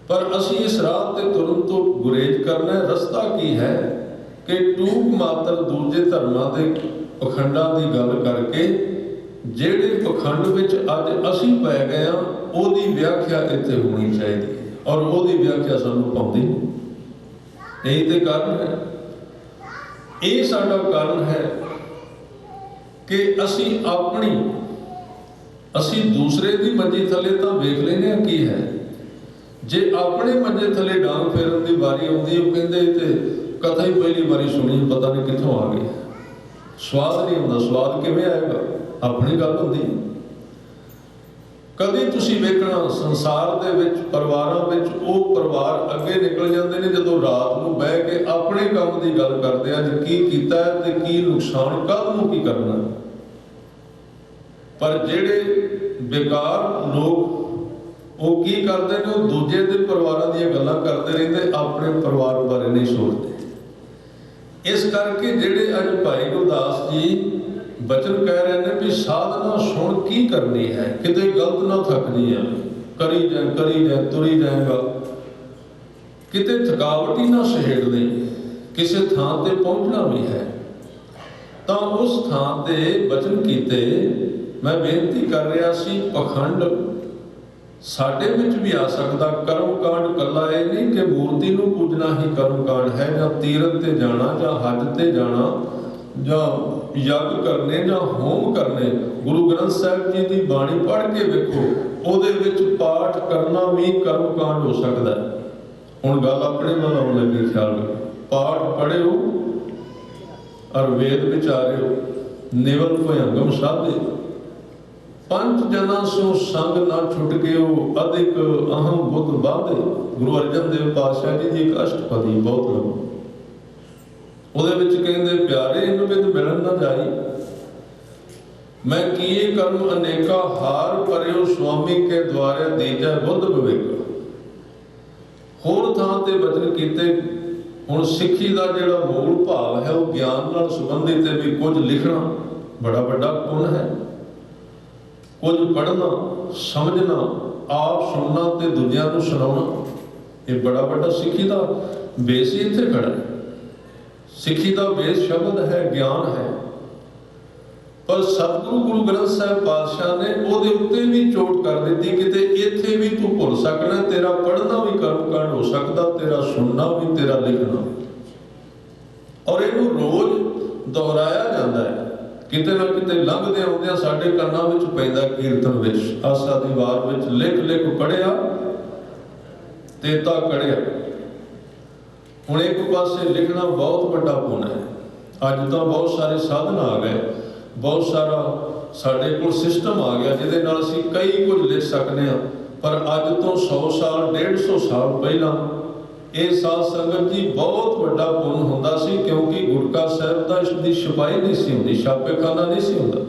ਪਰ ਅਸੀਂ ਇਸ ਰਾਹ ਤੇ ਤੁਰਨ ਤੋਂ ਗੁਰੇਜ਼ ਕਰਨਾ। ਰਸਤਾ ਕੀ ਹੈ ਕਿ ਟੂਕ ਮਾਤਰ ਦੂਜੇ ਧਰਮਾਂ ਦੇ ਪਖੰਡਾਂ ਦੀ ਗੱਲ ਕਰਕੇ, ਜਿਹੜੇ ਪਖੰਡ ਵਿੱਚ ਅੱਜ ਅਸੀਂ ਪੈ ਗਏ ਹਾਂ, ਉਹਦੀ ਵਿਆਖਿਆ ਇੱਥੇ ਹੋਣੀ ਚਾਹੀਦੀ ਹੈ, ਔਰ ਉਹਦੀ ਵਿਆਖਿਆ ਸਾਨੂੰ ਪਾਉਂਦੀ ਨਹੀਂ। ਇਹੀ ਤੇ ਕਾਰਨ ਹੈ, ਇਹ ਸਾਡਾ ਕਾਰਨ ਹੈ ਕਿ ਅਸੀਂ ਦੂਸਰੇ ਦੀ ਮੰਜੀ ਥੱਲੇ ਤਾਂ ਵੇਖ ਲੈਂਦੇ ਹਾਂ ਕੀ ਹੈ। ਜੇ ਆਪਣੇ ਮੰਜੇ ਥੱਲੇ ਡਾਂਗ ਫੇਰਨ ਦੀ ਵਾਰੀ ਆਉਂਦੀ, ਉਹ ਕਹਿੰਦੇ ਤੇ ਕਥਾ ਹੀ ਪਹਿਲੀ ਵਾਰੀ ਸੁਣੀ, ਪਤਾ ਨਹੀਂ ਕਿੱਥੋਂ ਆ ਗਈ। ਸਵਾਦ ਨਹੀਂ ਹੁੰਦਾ। ਸਵਾਦ ਕਿਵੇਂ ਆਏਗਾ? ਆਪਣੀ ਗੱਲ ਹੁੰਦੀ। ਕਦੀ ਤੁਸੀਂ ਵੇਖਣਾ ਸੰਸਾਰ ਦੇ ਵਿੱਚ, ਪਰਿਵਾਰਾਂ ਵਿੱਚ, ਉਹ ਪਰਿਵਾਰ ਅੱਗੇ ਨਿਕਲ ਜਾਂਦੇ ਨੇ ਜਦੋਂ ਰਾਤ ਨੂੰ ਬਹਿ ਕੇ ਆਪਣੇ ਕੰਮ ਦੀ ਗੱਲ ਕਰਦੇ ਆ, ਅੱਜ ਕੀ ਕੀਤਾ ਹੈ ਤੇ ਕੀ ਨੁਕਸਾਨ, ਕੱਲ੍ਹ ਨੂੰ ਕੀ ਕਰਨਾ। ਪਰ ਜਿਹੜੇ ਬੇਕਾਰ ਲੋਕ, ਉਹ ਕੀ ਕਰਦੇ ਨੇ? ਉਹ ਦੂਜੇ ਦੇ ਪਰਿਵਾਰਾਂ ਦੀਆਂ ਗੱਲਾਂ ਕਰਦੇ ਰਹਿੰਦੇ, ਆਪਣੇ ਪਰਿਵਾਰ ਬਾਰੇ ਨਹੀਂ ਸੋਚਦੇ। ਇਸ ਕਰਕੇ ਜਿਹੜੇ ਅੱਜ ਭਾਈ ਗੁਰਦਾਸ ਜੀ ਬਚਨ ਕਹਿ ਰਹੇ ਨੇ ਵੀ ਸਾਧਨਾ ਸੁਣ ਕੀ ਕਰਨੀ ਹੈ, ਕਿਤੇ ਗਲਤ ਨਾ ਥੱਕ ਜੀ ਆ, ਕਰੀ ਜਾ ਤੁਰੀ ਜਾਏਗਾ, ਕਿਤੇ ਥਕਾਵਟ ਹੀ ਨਾ ਸਹੇੜ ਦੇ, ਕਿਸੇ ਥਾਂ ਤੇ ਪਹੁੰਚਣਾ ਵੀ ਹੈ। ਤਾਂ ਉਸ ਥਾਂ ਤੇ ਬਚਨ ਕੀਤੇ। ਮੈਂ ਬੇਨਤੀ ਕਰ ਰਿਹਾ ਸੀ, ਪਖੰਡ ਸਾਡੇ ਵਿੱਚ ਵੀ ਆ ਸਕਦਾ। ਕਰਮ ਕਾਂਡ ਕੱਲਾ ਇਹ ਨਹੀਂ ਕਿ ਮੂਰਤੀ ਨੂੰ ਪੂਜਣਾ ਹੀ ਕਰਮ ਕਾਂਡ ਹੈ, ਜਾਂ ਤੀਰਥ ਤੇ ਜਾਣਾ, ਜਾਂ ਹੱਜ ਤੇ ਜਾਣਾ, ਜਾਂ ਯੱਗ ਕਰਨੇ, ਜਾਂ ਹੋਮ ਕਰਨੇ। ਗੁਰੂ ਗ੍ਰੰਥ ਸਾਹਿਬ ਜੀ ਦੀ ਬਾਣੀ ਪੜ੍ਹ ਕੇ ਵੇਖੋ, ਉਹਦੇ ਵਿੱਚ ਪਾਠ ਕਰਨਾ ਵੀ ਕਰਮ ਕਾਂਡ ਹੋ ਸਕਦਾ ਹੈ। ਹੁਣ ਗੱਲ ਆਪਣੇ ਵੱਲ ਆਉਣ ਲੱਗੀ, ਖਿਆਲ ਰੱਖੋ। ਪਾਠ ਪੜ੍ਹਿਓ ਔਰ ਵੇਦ ਵਿਚਾਰਿਓ, ਨਿਵਲ ਭੁਯੰਗਮ ਸਾਧੇ, ਪੰਜ ਜਨਾਂ ਸੋ ਸੰਗ ਨਾ ਛੁੱਟ ਗਿਓ, ਅਧਿਕ ਅਹਮ ਬੁੱਧ ਬਾਧੇ। ਗੁਰੂ ਅਰਜਨ ਦੇਵ ਪਾਤਸ਼ਾਹ ਜੀ ਦੀ ਇੱਕ ਅਸ਼ਟਪਦੀ ਬਹੁਤ ਲੰਮੀ, ਉਹਦੇ ਵਿੱਚ ਕਹਿੰਦੇ, ਪਿਆਰੇ ਇਨ ਵਿਦ ਮਿਲਣ ਨਾ ਜਾਈ, ਮੈਂ ਕੀਏ ਕਰਮ ਅਨੇਕਾ, ਹਾਰ ਪਰਿਓ ਸੁਆਮੀ ਕੇ ਦੁਆਰੇ, ਦੀਜੈ ਬੁੱਧ ਵਿਵੇਕ। ਹੋਰ ਥਾਂ ਤੇ ਬਚਨ ਕੀਤੇ। ਹੁਣ ਸਿੱਖੀ ਦਾ ਜਿਹੜਾ ਮੂਲ ਭਾਵ ਹੈ ਉਹ ਗਿਆਨ ਨਾਲ ਸੰਬੰਧਿਤ ਹੈ, ਵੀ ਕੁਝ ਲਿਖਣਾ ਬੜਾ ਵੱਡਾ ਪੁੰਨ ਹੈ, ਕੁਝ ਪੜ੍ਹਨਾ, ਸਮਝਣਾ, ਆਪ ਸੁਣਨਾ ਤੇ ਦੂਜਿਆਂ ਨੂੰ ਸੁਣਾਉਣਾ, ਇਹ ਬੜਾ ਵੱਡਾ ਸਿੱਖੀ ਦਾ ਬੇਸ ਹੀ ਇੱਥੇ ਖੜਾ ਹੈ। ਸਿੱਖੀ ਦਾ ਬੇਸ ਸ਼ਬਦ ਹੈ, ਗਿਆਨ ਹੈ। ਪਰ ਸਤਿਗੁਰੂ ਗੁਰੂ ਗ੍ਰੰਥ ਸਾਹਿਬ ਪਾਤਸ਼ਾਹ ਨੇ ਉਹਦੇ ਉੱਤੇ ਵੀ ਚੋਟ ਕਰ ਦਿੱਤੀ, ਕਿਤੇ ਇੱਥੇ ਵੀ ਤੂੰ ਭੁੱਲ ਸਕਣਾ, ਤੇਰਾ ਪੜ੍ਹਨਾ ਵੀ ਕਰਮ ਕਾਂਡ ਹੋ ਸਕਦਾ, ਤੇਰਾ ਸੁਣਨਾ ਵੀ, ਤੇਰਾ ਲਿਖਣਾ। ਔਰ ਇਹਨੂੰ ਰੋਜ਼ ਦੁਹਰਾਇਆ ਜਾਂਦਾ ਹੈ, ਕਿਤੇ ਨਾ ਕਿਤੇ ਲੰਘਦੇ ਆਉਂਦਿਆਂ ਸਾਡੇ ਕੰਨਾਂ ਵਿੱਚ ਪੈਂਦਾ, ਕੀਰਤਨ ਵਿੱਚ, ਆਸਾ ਦੀ ਵਾਰ ਵਿੱਚ, ਲਿਖ ਲਿਖ ਪੜ੍ਹਿਆ ਤੇਤਾ ਕੜਿਆ। ਹੁਣ ਇੱਕ ਪਾਸੇ ਲਿਖਣਾ ਬਹੁਤ ਵੱਡਾ ਪੁੰਨ ਹੈ। ਅੱਜ ਤਾਂ ਬਹੁਤ ਸਾਰੇ ਸਾਧਨ ਆ ਗਏ, ਬਹੁਤ ਸਾਰਾ ਸਾਡੇ ਕੋਲ ਸਿਸਟਮ ਆ ਗਿਆ ਜਿਹਦੇ ਨਾਲ ਅਸੀਂ ਕਈ ਕੁਝ ਲਿਖ ਸਕਦੇ ਹਾਂ। ਪਰ ਅੱਜ ਤੋਂ 100 ਸਾਲ 150 ਸਾਲ ਪਹਿਲਾਂ ਇਹ ਸਾਧ ਸੰਗਤ ਜੀ ਬਹੁਤ ਵੱਡਾ ਪੁੰਨ ਹੁੰਦਾ ਸੀ, ਕਿਉਂਕਿ ਗੁਟਕਾ ਸਾਹਿਬ ਦਾ ਇਸ ਦੀ ਛਪਾਈ ਨਹੀਂ ਸੀ ਹੁੰਦੀ, ਛਾਪੇਖਾਨਾ ਨਹੀਂ ਸੀ ਹੁੰਦਾ।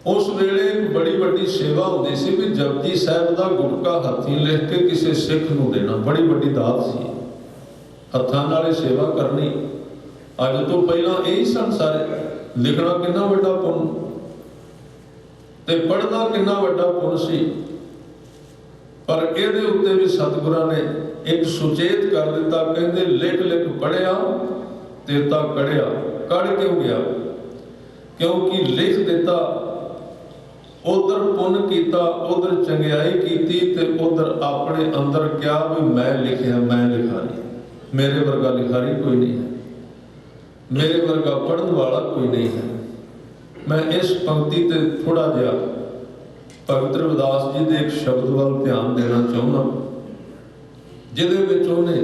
ਉਸ ਵੇਲੇ ਬੜੀ ਵੱਡੀ ਸੇਵਾ ਹੁੰਦੀ ਸੀ ਵੀ ਜਪਜੀ ਸਾਹਿਬ ਦਾ ਗੁਟਕਾ ਹੱਥੀਂ ਲਿਖ ਕੇ ਕਿਸੇ ਸਿੱਖ ਨੂੰ ਦੇਣਾ, ਬੜੀ ਵੱਡੀ ਦਾਤ ਸੀ। ਹੱਥਾਂ ਨਾਲ ਇਹ ਸੇਵਾ ਕਰਨੀ। ਅੱਜ ਤੋਂ ਪਹਿਲਾਂ ਇਹੀ ਸਨ ਸਾਰੇ। ਲਿਖਣਾ ਕਿੰਨਾ ਵੱਡਾ ਪੁੰਨ ਤੇ ਪੜ੍ਹਨਾ ਕਿੰਨਾ ਵੱਡਾ ਪੁੰਨ ਸੀ। ਪਰ ਇਹਦੇ ਉੱਤੇ ਵੀ ਸਤਿਗੁਰਾਂ ਨੇ ਇੱਕ ਸੁਚੇਤ ਕਰ ਦਿੱਤਾ, ਕਹਿੰਦੇ ਲਿਖ ਲਿਖ ਪੜ੍ਹਿਆ ਤੇਤਾ ਕੜਿਆ। ਕੜ ਕਿਉਂ ਗਿਆ? ਕਿਉਂਕਿ ਲਿਖ ਦਿੱਤਾ, ਉਧਰ ਪੁੰਨ ਕੀਤਾ, ਉਧਰ ਚੰਗਿਆਈ ਕੀਤੀ, ਤੇ ਉਧਰ ਆਪਣੇ ਅੰਦਰ ਕਿਹਾ ਵੀ ਮੈਂ ਲਿਖਿਆ, ਮੈਂ ਲਿਖਾਰੀ, ਮੇਰੇ ਵਰਗਾ ਲਿਖਾਰੀ ਕੋਈ ਨਹੀਂ ਹੈ, ਮੇਰੇ ਵਰਗਾ ਪੜ੍ਹਨ ਵਾਲਾ ਕੋਈ ਨਹੀਂ ਹੈ। ਮੈਂ ਇਸ ਪੰਕਤੀ ਤੇ ਥੋੜਾ ਜਿਹਾ ਭਗਤ ਰਵਿਦਾਸ ਜੀ ਦੇ ਇੱਕ ਸ਼ਬਦ ਵੱਲ ਧਿਆਨ ਦੇਣਾ ਚਾਹੁੰਦਾ, ਜਿਹਦੇ ਵਿੱਚ ਉਹਨੇ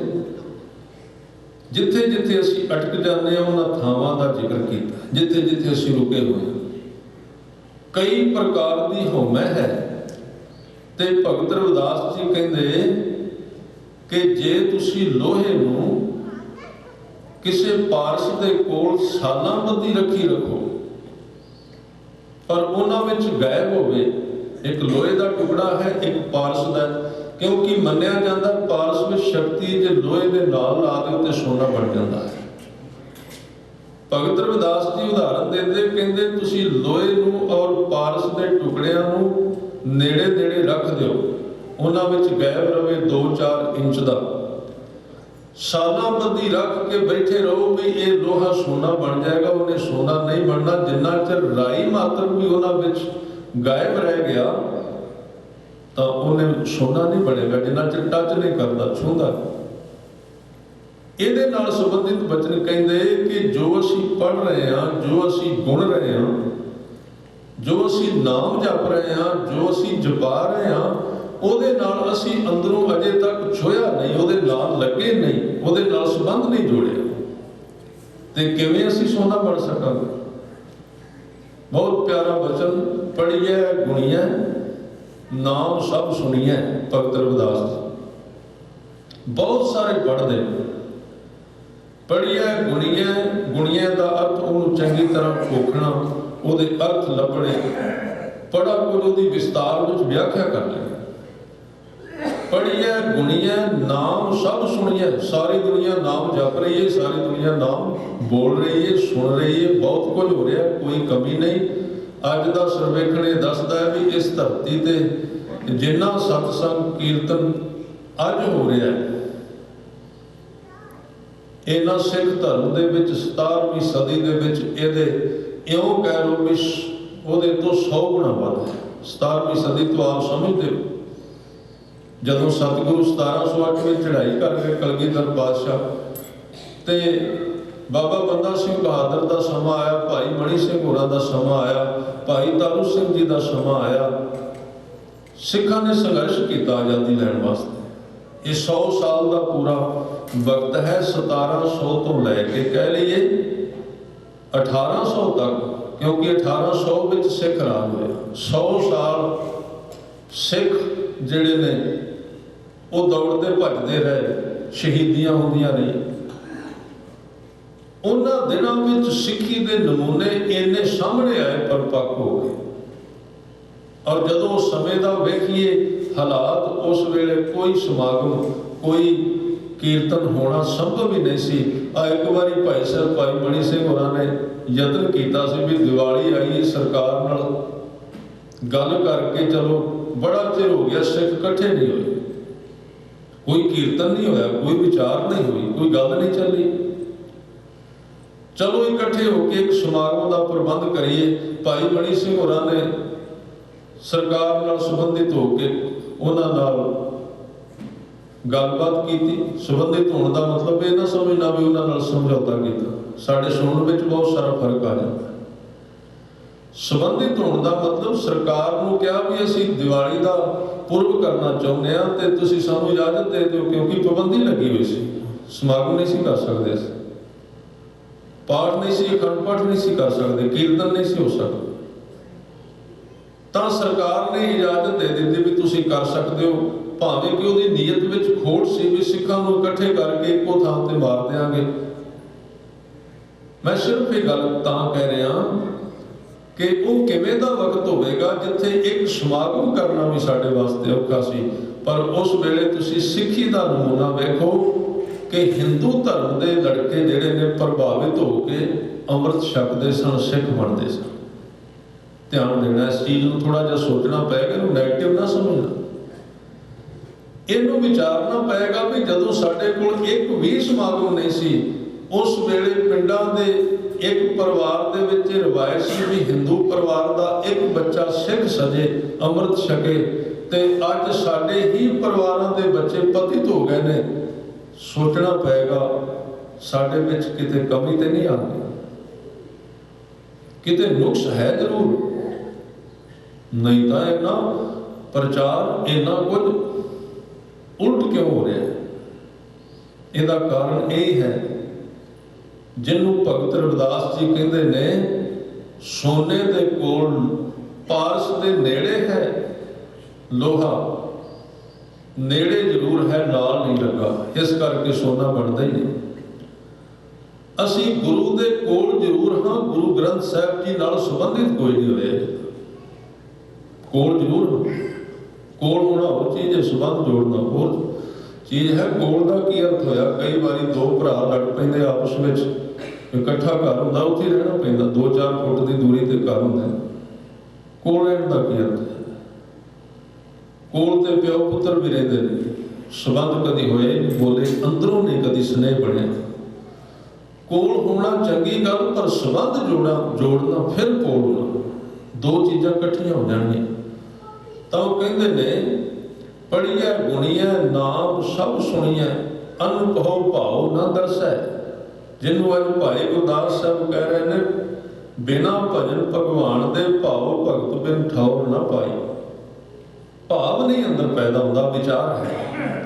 ਜਿੱਥੇ ਜਿੱਥੇ ਅਸੀਂ ਅਟਕ ਜਾਂਦੇ ਹਾਂ ਉਹਨਾਂ ਥਾਵਾਂ ਦਾ ਜ਼ਿਕਰ ਕੀਤਾ, ਜਿੱਥੇ ਜਿੱਥੇ ਅਸੀਂ ਰੁਕੇ ਹੋਏ। ਕਈ ਪ੍ਰਕਾਰ ਦੀ ਹਉਮੈ ਹੈ, ਤੇ ਭਗਤ ਰਵਿਦਾਸ ਜੀ ਕਹਿੰਦੇ ਕਿ ਜੇ ਤੁਸੀਂ ਲੋਹੇ ਨੂੰ ਕਿਸੇ ਪਾਰਸ ਦੇ ਕੋਲ ਸਾਲਾਂ ਬੱਧੀ ਰੱਖੀ ਰੱਖੋ, ਪਰ ਉਹਨਾਂ ਵਿੱਚ ਗਾਇਬ ਹੋਵੇ, ਇੱਕ ਲੋਹੇ ਦਾ ਟੁਕੜਾ ਹੈ, ਇੱਕ ਪਾਰਸ ਦਾ, ਕਿਉਂਕਿ ਮੰਨਿਆ ਜਾਂਦਾ ਪਾਰਸ ਵਿੱਚ ਸ਼ਕਤੀ ਜੇ ਲੋਹੇ ਦੇ ਨਾਲ ਲਾ ਦਿਓ ਤੇ ਸੋਨਾ ਬਣ ਜਾਂਦਾ ਹੈ। ਭਗਤ ਰਵਿਦਾਸ ਜੀ ਉਦਾਹਰਨ ਦਿੰਦੇ, ਕਹਿੰਦੇ ਤੁਸੀਂ ਲੋਹੇ ਨੂੰ ਔਰ ਪਾਰਸ ਦੇ ਟੁਕੜਿਆਂ ਨੂੰ ਨੇੜੇ ਨੇੜੇ ਰੱਖ ਦਿਓ, ਉਹਨਾਂ ਵਿੱਚ ਗੈਪ ਰਵੇ 2-4 ਇੰਚ ਦਾ, ਸਾਲਾਂ ਬੱਧੀ ਰੱਖ ਕੇ ਬੈਠੇ ਰਹੋ ਵੀ ਇਹ ਲੋਹਾ ਸੋਨਾ ਬਣ ਜਾਏਗਾ। ਉਹਨੇ ਸੋਨਾ ਨਹੀਂ ਬਣਨਾ ਜਿੰਨਾ ਚਿਰ ਰਾਈ ਮਾਤਰ ਵੀ ਉਹਨਾਂ ਵਿੱਚ ਗਾਇਬ ਰਹਿ ਗਿਆ, ਤਾਂ ਉਹਨੇ ਸੋਨਾ ਨਹੀਂ ਬਣੇਗਾ ਜਿੰਨਾ ਚਿਰ ਟੱਚ ਨਹੀਂ ਕਰਦਾ, ਛੂੰਹਦਾ। ਇਹਦੇ ਨਾਲ ਸੰਬੰਧਿਤ ਬਚਨ ਕਹਿੰਦੇ ਕਿ ਜੋ ਅਸੀਂ ਪੜ੍ਹ ਰਹੇ ਹਾਂ, ਜੋ ਅਸੀਂ ਗੁਣ ਰਹੇ ਹਾਂ, ਜੋ ਅਸੀਂ ਨਾਮ ਜਪ ਰਹੇ ਹਾਂ, ਜੋ ਅਸੀਂ ਜਪਾ ਰਹੇ ਹਾਂ, ਉਹਦੇ ਨਾਲ ਅਸੀਂ ਅੰਦਰੋਂ ਅਜੇ ਤੱਕ ਛੋਇਆ ਨਹੀਂ, ਉਹਦੇ ਨਾਲ ਲੱਗੇ ਨਹੀਂ, ਉਹਦੇ ਨਾਲ ਸੰਬੰਧ ਨਹੀਂ ਜੋੜਿਆ, ਤੇ ਕਿਵੇਂ ਅਸੀਂ ਸੋਨਾ ਬਣ ਸਕਾਂਗੇ? ਬਹੁਤ ਪਿਆਰਾ ਬਚਨ, ਪੜ੍ਹੀਏ ਗੁਣੀਐ ਨਾਮ ਸਭ ਸੁਣੀਐ। ਭਗਤ ਰਵਿਦਾਸ ਜੀ ਬਹੁਤ ਸਾਰੇ ਪੜ੍ਹਦੇ, ਪੜ੍ਹੀਏ ਗੁਣੀਐ, ਗੁਣੀਐ ਦਾ ਅਰਥ ਉਹਨੂੰ ਚੰਗੀ ਤਰ੍ਹਾਂ ਕੋਖਣਾ, ਉਹਦੇ ਅਰਥ ਲੱਭਣੇ, ਪੜਾ ਕੁਝ ਉਹਦੀ ਵਿਸਤਾਰ ਵਿੱਚ ਵਿਆਖਿਆ ਕਰ ਲੈਣੀ। ਪੜ੍ਹੀਏ ਗੁਣੀਐ ਨਾਮ ਸਭ ਸੁਣੀਐ, ਸਾਰੀ ਦੁਨੀਆ ਨਾਮ ਜਪ ਰਹੀ ਹੈ, ਸਾਰੀ ਦੁਨੀਆ ਨਾਮ ਬੋਲ ਰਹੀ ਹੈ, ਸੁਣ ਰਹੀ ਹੈ, ਬਹੁਤ ਕੁਝ ਹੋ ਰਿਹਾ, ਕੋਈ ਕਮੀ ਨਹੀਂ। ਅੱਜ ਦਾ ਸਰਵੇਖਣ ਇਹ ਦੱਸਦਾ ਹੈ ਵੀ ਇਸ ਧਰਤੀ ਤੇ ਜਿੰਨਾ ਸਤਸੰਗ ਕੀਰਤਨ ਅੱਜ ਹੋ ਰਿਹਾ ਹੈ, ਇਹਨਾਂ ਸਿੱਖ ਧਰਮ ਦੇ ਵਿੱਚ 17ਵੀਂ ਸਦੀ ਦੇ ਵਿੱਚ ਇਹਦੇ ਇਉਂ ਕਹਿ ਲਓ ਵੀ ਉਹਦੇ ਤੋਂ 100 ਗੁਣਾ ਵੱਧ ਹੈ। 17ਵੀਂ ਸਦੀ ਤੋਂ ਆਪ ਸਮਝਦੇ ਹੋ ਜਦੋਂ ਸਤਿਗੁਰੂ 1708 ਵਿੱਚ ਚੜ੍ਹਾਈ ਕਰ ਗਏ ਕਲਗੀਧਰ ਪਾਤਸ਼ਾਹ, ਤੇ ਬਾਬਾ ਬੰਦਾ ਸਿੰਘ ਬਹਾਦਰ ਦਾ ਸਮਾਂ ਆਇਆ, ਭਾਈ ਮਣੀ ਸਿੰਘ ਹੋਰਾਂ ਦਾ ਸਮਾਂ ਆਇਆ, ਭਾਈ ਤਾਰੂ ਸਿੰਘ ਜੀ ਦਾ ਸਮਾਂ ਆਇਆ। ਸਿੱਖਾਂ ਨੇ ਸੰਘਰਸ਼ ਕੀਤਾ ਆਜ਼ਾਦੀ ਲੈਣ ਵਾਸਤੇ। ਇਹ 100 ਸਾਲ ਦਾ ਪੂਰਾ ਵਕਤ ਹੈ। 1700 ਤੋਂ ਲੈ ਕੇ ਕਹਿ ਲਈਏ 1800 ਤੱਕ, ਕਿਉਂਕਿ 1800 ਵਿੱਚ ਸਿੱਖ ਰਾਜ ਹੋਇਆ। 100 ਸਾਲ ਸਿੱਖ ਜਿਹੜੇ ਨੇ ਉਹ ਦੌੜਦੇ ਭੱਜਦੇ ਰਹੇ, ਸ਼ਹੀਦੀਆਂ ਹੁੰਦੀਆਂ ਰਹੀਆਂ। ਉਹਨਾਂ ਦਿਨਾਂ ਵਿੱਚ ਸਿੱਖੀ ਦੇ ਨਮੂਨੇ ਇੰਨੇ ਸਾਹਮਣੇ ਆਏ, ਪਰਪੱਕ ਹੋ ਗਏ। ਔਰ ਜਦੋਂ ਉਸ ਸਮੇਂ ਦਾ ਵੇਖੀਏ ਹਾਲਾਤ, ਉਸ ਵੇਲੇ ਕੋਈ ਸਮਾਗਮ, ਕੋਈ ਕੀਰਤਨ ਹੋਣਾ ਸੰਭਵ ਹੀ ਨਹੀਂ ਸੀ। ਇੱਕ ਵਾਰੀ ਭਾਈ ਸਾਹਿਬ ਭਾਈ ਮਣੀ ਸਿੰਘ ਹੋਰਾਂ ਨੇ ਯਤਨ ਕੀਤਾ ਸੀ ਵੀ ਦੀਵਾਲੀ ਆਈ, ਸਰਕਾਰ ਨਾਲ ਗੱਲ ਕਰਕੇ ਚਲੋ, ਬੜਾ ਚਿਰ ਹੋ ਗਿਆ ਸਿੱਖ ਇਕੱਠੇ ਨਹੀਂ ਹੋਏ, ਕੋਈ ਕੀਰਤਨ ਨਹੀਂ ਹੋਇਆ, ਕੋਈ ਵਿਚਾਰ ਨਹੀਂ ਹੋਈ, ਕੋਈ ਗੱਲ ਨਹੀਂ ਚੱਲੀ। ਚਲੋ ਇਕੱਠੇ ਹੋ ਕੇ ਇੱਕ ਸਮਾਗਮ ਦਾ ਪ੍ਰਬੰਧ ਕਰੀਏ। ਭਾਈ ਮਣੀ ਸਿੰਘ ਹੋਰਾਂ ਨੇ ਸਰਕਾਰ ਨਾਲ ਸੰਬੰਧਿਤ ਹੋ ਕੇ ਉਹਨਾਂ ਨਾਲ ਗੱਲਬਾਤ ਕੀਤੀ। ਸੰਬੰਧਿਤ ਹੋਣ ਦਾ ਮਤਲਬ ਇਹ ਨਾ ਸਮਝਣਾ ਵੀ ਉਹਨਾਂ ਨਾਲ ਸਮਝੌਤਾ ਕੀਤਾ, ਸਾਡੇ ਸੁਣਨ ਵਿੱਚ ਬਹੁਤ ਸਾਰਾ ਫਰਕ ਆ ਜਾਂਦਾ। ਸੰਬੰਧਿਤ ਹੋਣ ਦਾ ਮਤਲਬ ਸਰਕਾਰ ਨੂੰ ਕਿਹਾ ਵੀ ਅਸੀਂ ਦੀਵਾਲੀ ਦਾ ਪੁਰਬ ਕਰਨਾ ਚਾਹੁੰਦੇ ਹਾਂ ਤੇ ਤੁਸੀਂ ਸਾਨੂੰ ਇਜਾਜ਼ਤ ਦੇ ਦਿਓ, ਕਿਉਂਕਿ ਪਾਬੰਦੀ ਲੱਗੀ ਹੋਈ ਸੀ, ਸਮਾਗਮ ਨਹੀਂ ਸੀ ਕਰ ਸਕਦੇ, ਅਸੀਂ ਪਾਠ ਨਹੀਂ ਸੀ, ਅਖੰਡ ਪਾਠ ਨਹੀਂ ਸੀ ਕਰ ਸਕਦੇ, ਕੀਰਤਨ ਨਹੀਂ ਸੀ ਹੋ ਸਕਦਾ। ਤਾਂ ਸਰਕਾਰ ਨੇ ਇਜਾਜ਼ਤ ਦੇ ਦਿੱਤੀ ਵੀ ਤੁਸੀਂ ਕਰ ਸਕਦੇ ਹੋ, ਭਾਵੇਂ ਕਿ ਉਹਦੀ ਨੀਅਤ ਵਿੱਚ ਖੋਟ ਸੀ ਵੀ ਸਿੱਖਾਂ ਨੂੰ ਇਕੱਠੇ ਕਰਕੇ ਇੱਕੋ ਥਾਂ ਤੇ ਮਾਰ ਦਿਆਂਗੇ। ਮੈਂ ਸਿਰਫ ਇਹ ਗੱਲ ਤਾਂ ਕਹਿ ਰਿਹਾ ਕਿ ਉਹ ਕਿਵੇਂ ਦਾ ਵਕਤ ਹੋਵੇਗਾ ਜਿੱਥੇ ਇੱਕ ਸਮਾਗਮ ਕਰਨਾ ਵੀ ਸਾਡੇ ਵਾਸਤੇ ਔਖਾ ਸੀ। ਪਰ ਉਸ ਵੇਲੇ ਤੁਸੀਂ ਸਿੱਖੀ ਦਾ ਨਮੂਨਾ ਵੇਖੋ ਕਿ ਹਿੰਦੂ ਧਰਮ ਦੇ ਲੜਕੇ ਜਿਹੜੇ ਨੇ ਪ੍ਰਭਾਵਿਤ ਹੋ ਕੇ ਅੰਮ੍ਰਿਤ ਛਕਦੇ ਸਨ, ਸਿੱਖ ਬਣਦੇ ਸਨ। ਧਿਆਨ ਦੇਣਾ ਇਸ ਚੀਜ਼ ਨੂੰ, ਥੋੜਾ ਜਿਹਾ ਸੋਚਣਾ ਪਏਗਾ, ਇਹਨੂੰ ਨੈਗੇਟਿਵ ਨਾ ਸਮਝਣਾ। ਇਹਨੂੰ ਵਿਚਾਰਨਾ ਪਏਗਾ ਵੀ ਜਦੋਂ ਸਾਡੇ ਕੋਲ ਇੱਕ ਵੀ ਸਮਾਗਮ ਨਹੀਂ ਸੀ, ਉਸ ਵੇਲੇ ਪਿੰਡਾਂ ਦੇ ਇੱਕ ਪਰਿਵਾਰ ਦੇ ਵਿੱਚ ਰਵਾਇਤ ਸੀ ਵੀ ਹਿੰਦੂ ਪਰਿਵਾਰ ਦਾ ਇੱਕ ਬੱਚਾ ਸਿੱਖ ਸਜੇ, ਅੰਮ੍ਰਿਤ ਛਕੇ, ਤੇ ਅੱਜ ਸਾਡੇ ਹੀ ਪਰਿਵਾਰਾਂ ਦੇ ਬੱਚੇ ਪਤਿਤ ਹੋ ਗਏ ਨੇ। ਸੋਚਣਾ ਪਏਗਾ ਸਾਡੇ ਵਿੱਚ ਕਿਤੇ ਕਮੀ ਤੇ ਨਹੀਂ ਆਉਂਦੀ, ਕਿਤੇ ਨੁਕਸ ਹੈ ਜ਼ਰੂਰ, ਨਹੀਂ ਤਾਂ ਇੰਨਾ ਪ੍ਰਚਾਰ, ਇੰਨਾ ਕੁਝ ਉਲਟ ਕਿਉਂ ਹੋ ਰਿਹਾ? ਇਹਦਾ ਕਾਰਨ ਇਹ ਹੈ, ਜਿਹਨੂੰ ਭਗਤ ਰਵਿਦਾਸ ਜੀ ਕਹਿੰਦੇ ਨੇ, ਸੋਨੇ ਦੇ ਕੋਲ ਪਾਰਸ ਦੇ ਨੇੜੇ ਹੈ ਲੋਹਾ, ਨੇੜੇ ਜ਼ਰੂਰ ਹੈ, ਨਾਲ ਨਹੀਂ ਲੱਗਾ, ਇਸ ਕਰਕੇ ਸੋਨਾ ਬਣਦਾ ਹੀ ਨਹੀਂ। ਅਸੀਂ ਗੁਰੂ ਦੇ ਕੋਲ ਜ਼ਰੂਰ ਹਾਂ, ਗੁਰੂ ਗ੍ਰੰਥ ਸਾਹਿਬ ਜੀ ਨਾਲ ਸੰਬੰਧਿਤ ਕੋਈ ਨਹੀਂ ਹੋਇਆ, ਕੋਲ ਜ਼ਰੂਰ, ਕੋਲ ਹੋਣਾ ਉਹ ਚੀਜ਼ ਹੈ, ਸੰਬੰਧ ਜੋੜਨਾ ਹੋਰ ਚੀਜ਼ ਹੈ। ਕੋਲ ਦਾ ਕੀ ਅਰਥ ਹੋਇਆ? ਕਈ ਵਾਰੀ ਦੋ ਭਰਾ ਲੜ ਪੈਂਦੇ ਆਪਸ ਵਿੱਚ, ਇਕੱਠਾ ਘਰ ਹੁੰਦਾ, ਉੱਥੇ ਰਹਿਣਾ ਪੈਂਦਾ, 2-4 ਫੁੱਟ ਦੀ ਦੂਰੀ ਤੇ ਘਰ ਹੁੰਦਾ। ਕੋਲ ਰਹਿਣ ਦਾ ਕੀ ਅਰਥ ਹੈ? ਕੋਲ ਤੇ ਪਿਓ ਪੁੱਤਰ ਵੀ ਰਹਿੰਦੇ ਨੇ, ਸੰਬੰਧ ਕਦੀ ਹੋਏ ਨਹੀਂ, ਬੋਲੇ ਅੰਦਰੋਂ ਨਹੀਂ ਕਦੀ ਸਨੇਹ ਬਣਿਆ। ਕੋਲ ਹੋਣਾ ਚੰਗੀ ਗੱਲ, ਪਰ ਸੰਬੰਧ ਜੋੜਨਾ ਫਿਰ ਕੋਲ ਹੋਣਾ, ਦੋ ਚੀਜ਼ਾਂ ਇਕੱਠੀਆਂ ਹੋ ਜਾਣਗੀਆਂ। ਤਾਂ ਉਹ ਕਹਿੰਦੇ ਨੇ, ਪੜ੍ਹੀਐ ਗੁਣੀਐ ਨਾਮ ਸਭ ਸੁਣੀਐ, ਅਨੁਭਵ ਭਾਉ ਨਾ ਦਰਸੈ। ਜਿਹਨੂੰ ਅੱਜ ਭਾਈ ਗੁਰਦਾਸ ਸਾਹਿਬ ਕਹਿ ਰਹੇ ਨੇ, ਬਿਨਾਂ ਭਜਨ ਭਗਵਾਨ ਦੇ ਭਾਉ ਭਗਤ ਬਿਨ ਠੌਰ ਨਾ ਪਾਈ। ਭਾਵ ਨਹੀਂ ਅੰਦਰ ਪੈਦਾ ਹੁੰਦਾ, ਵਿਚਾਰ ਹੈ।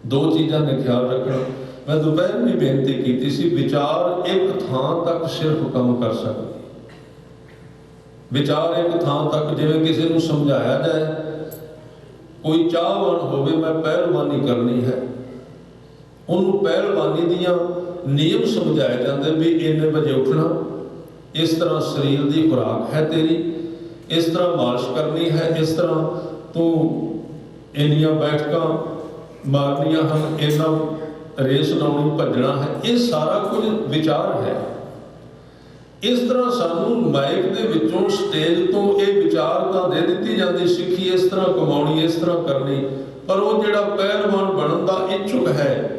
ਦੋ ਚੀਜ਼ਾਂ ਨੇ ਖਿਆਲ ਰੱਖਣਾ। ਮੈਂ ਦੁਪਹਿਰ ਵੀ ਬੇਨਤੀ ਕੀਤੀ ਸੀ, ਵਿਚਾਰ ਇੱਕ ਥਾਂ ਤੱਕ ਸਿਰਫ ਕੰਮ ਕਰ ਸਕਦਾ। ਵਿਚਾਰ ਇੱਕ ਥਾਂ ਤੱਕ, ਜਿਵੇਂ ਕਿਸੇ ਨੂੰ ਸਮਝਾਇਆ ਜਾਏ, ਕੋਈ ਚਾਹਵਾਨ ਹੋਵੇ ਮੈਂ ਪਹਿਲਵਾਨੀ ਕਰਨੀ ਹੈ, ਉਹਨੂੰ ਪਹਿਲਵਾਨੀ ਦੀਆਂ ਨਿਯਮ ਸਮਝਾਏ ਜਾਂਦੇ ਵੀ ਇੰਨੇ ਵਜੇ ਉੱਠਣਾ, ਇਸ ਤਰ੍ਹਾਂ ਸਰੀਰ ਦੀ ਖੁਰਾਕ ਹੈ ਤੇਰੀ, ਇਸ ਤਰ੍ਹਾਂ ਮਾਲਿਸ਼ ਕਰਨੀ ਹੈ, ਇਸ ਤਰ੍ਹਾਂ ਤੂੰ ਇੰਨੀਆਂ ਬੈਠਕਾਂ ਮਾਰਨੀਆਂ ਹਨ, ਇੰਨਾ ਰੇਸ ਲਾਉਣੀ, ਭੱਜਣਾ ਹੈ। ਇਹ ਸਾਰਾ ਕੁਝ ਵਿਚਾਰ ਹੈ। ਇਸ ਤਰ੍ਹਾਂ ਸਾਨੂੰ ਮਾਈਕ ਦੇ ਵਿੱਚੋਂ, ਸਟੇਜ ਤੋਂ ਇਹ ਵਿਚਾਰਤਾ ਦੇ ਦਿੱਤੀ ਜਾਂਦੀ, ਸਿੱਖੀ ਇਸ ਤਰ੍ਹਾਂ ਕਮਾਉਣੀ, ਇਸ ਤਰ੍ਹਾਂ ਕਰਨੀ। ਪਰ ਉਹ ਜਿਹੜਾ ਪਹਿਲਵਾਨ ਬਣਨ ਦਾ ਇੱਛੁਕ ਹੈ,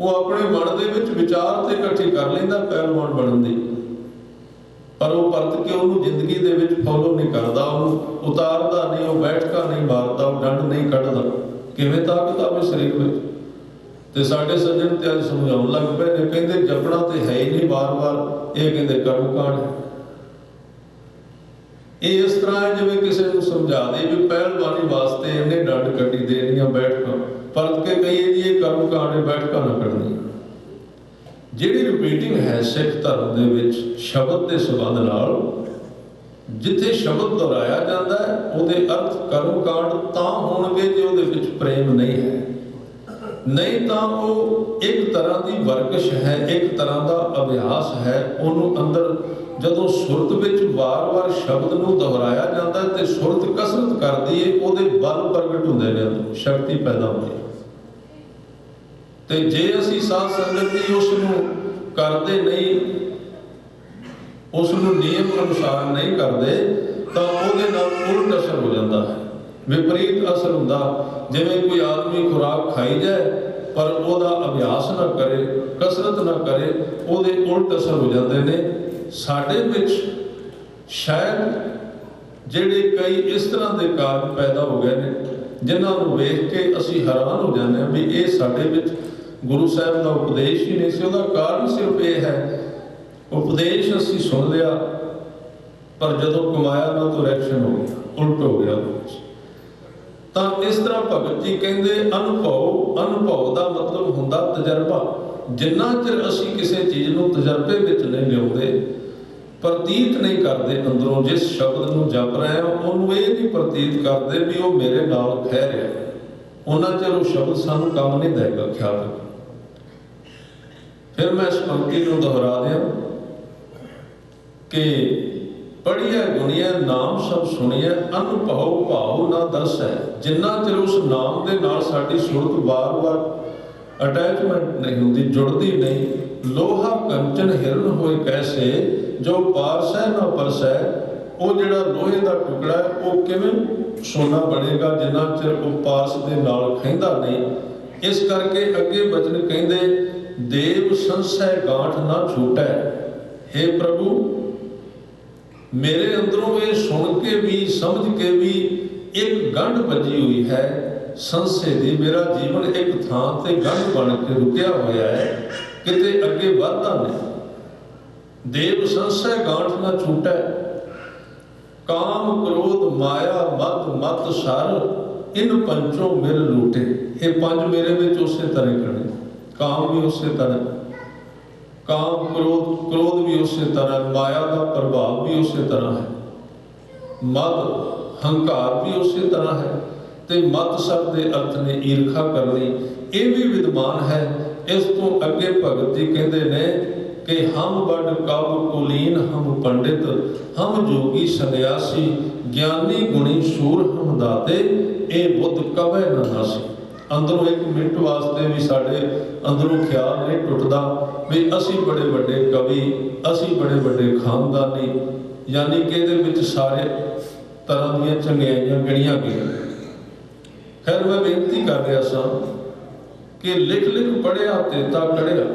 ਉਹ ਆਪਣੇ ਮਨ ਦੇ ਵਿੱਚ ਵਿਚਾਰ ਤੇ ਇਕੱਠੀ ਕਰ ਲੈਂਦਾ ਪਹਿਲਵਾਨ ਬਣਨ ਦੀ। पर वो परत के उन्होंने जिंदगी दे विच फॉलो नहीं करता, उन्होंने उतारता नहीं, वो बैठका नहीं मारता, वो डंड नहीं कढ़दा। किवें ताकत आवे शरीर में? तो साढ़े सज्जन ते अज समझाउण लग पे ने, कहंदे जपना तो है ही नहीं बार बार, ये कहंदे कर्म कांड है। ये इस तरह है जिवें किसी को समझा दे भी पहलवानी वास्ते इन्हें डंड कड्डी देनियां बैठका, परत के कहिए जी ये कर्म कांड है, बैठका ना कढ़नी। जिहड़ी रिपीटिंग है सिख धर्म दे विच शब्द के संबंध नाल, जिथे शब्द दोहराया जाता है उहदे अर्थ कर्म कांड तां होणगे जे उहदे विच प्रेम नहीं है, नहीं तां वो एक तरह की वर्कश है, एक तरह का अभ्यास है। उन्होंने अंदर जदों सुरत विच वार वार शब्द नूं दोहराया जाता है तो सुरत कसरत करदी है, उहदे बल प्रगट हुंदे ने, शक्ति पैदा होंदी है। ते जे असी साध संगत की उसनूं करते नहीं, उसनूं नियम अनुसार नहीं करते, तो उहदे नाल उल्ट असर हो जाता है, विपरीत असर हुंदा। जिवें कोई आदमी खुराक खाई जाए पर उहदा अभ्यास ना करे, कसरत ना करे, उहदे उल्ट असर हो जाते ने। साडे विच शायद जिहड़े कई इस तरह के कारण पैदा हो गए ने, जिन्हां नूं वेख के असी हैरान हो जाते हैं भी ये साडे विच गुरु साहब का उपदेश ही नहीं सी। उसका कारण सिर्फ ये है, उपदेश असी सुन लिया पर जदों कमाया ना तो रिएक्शन हो गया, उल्ट हो गया। तो इस तरह भगत जी कहते अनुभव, अनुभव का मतलब हुंदा तजर्बा। जिन्ना चिर असी किसी चीज़ को तजर्बे विच नहीं लियाउंदे, प्रतीत नहीं करते अंदरों, जिस शब्द को जप रहे हैं उन्होंने ये नहीं प्रतीत करते भी वो मेरे नाल खह रहा है, उन्ना चिर वो शब्द सानू काम नहीं देगा। ख्याल रखो। फिर मैं इस पंक्ति को दोहरा दिया कि पढ़िया गुनिया नाम सब सुनिए, अनुभव भाव ना दस है। जिन्ना चिर उस नाम के नाल साडी सुरत बार बार अटैचमेंट नहीं होती, जुड़ती नहीं। लोहा कंचन हिरन होए कैसे, जो पारसै ना परसै। वो जिहड़ा लोहे का टुकड़ा है वो किवें सोना बनेगा जिन्ना चिर वो पारस के नाल खहिंदा नहीं। इस करके अगे बचन कहंदे देव संसै गांठ ना छूटै। हे प्रभु, मेरे अंदरों ये सुन के भी समझ के भी एक गंढ बजी हुई है संशय दी। मेरा जीवन एक थां ते गंढ बन के रुकिया होया है, किते अगे वाधा नहीं। देव संशय गांठ ना छूटै। काम क्रोध माया मद मत सर, इन पंचों मिल लूटे। ये पंज मेरे विच उसे तरह खड़े, काम भी उसे तरह, काम क्रोध, क्रोध भी उसे तरह, माया का प्रभाव भी उसे तरह है, मद हंकार भी उसे तरह है, ते मत शब्द के अर्थ ने ईर्खा करनी, ये भी विद्यमान है। इस तो अगे भगत जी कहते ने कि हम बड़ कब कुलीन हम पंडित, हम जोगी सन्यासी, ज्ञानी गुणी सूर हम दाते, ए बुद्ध कवे न नासी। अंदरों एक मिनट वास्ते भी साढ़े अंदरों ख्याल नहीं टुटदा भी असी बड़े बड़े कवि, असी बड़े बड़े खानदानी, यानी कि इहदे विच सारे तरह दी चंगियाइयां गिणियां गईयां। खैर मैं बेनती कर रहा सा कि लिख लिख पढ़िया तेता कढ़िया।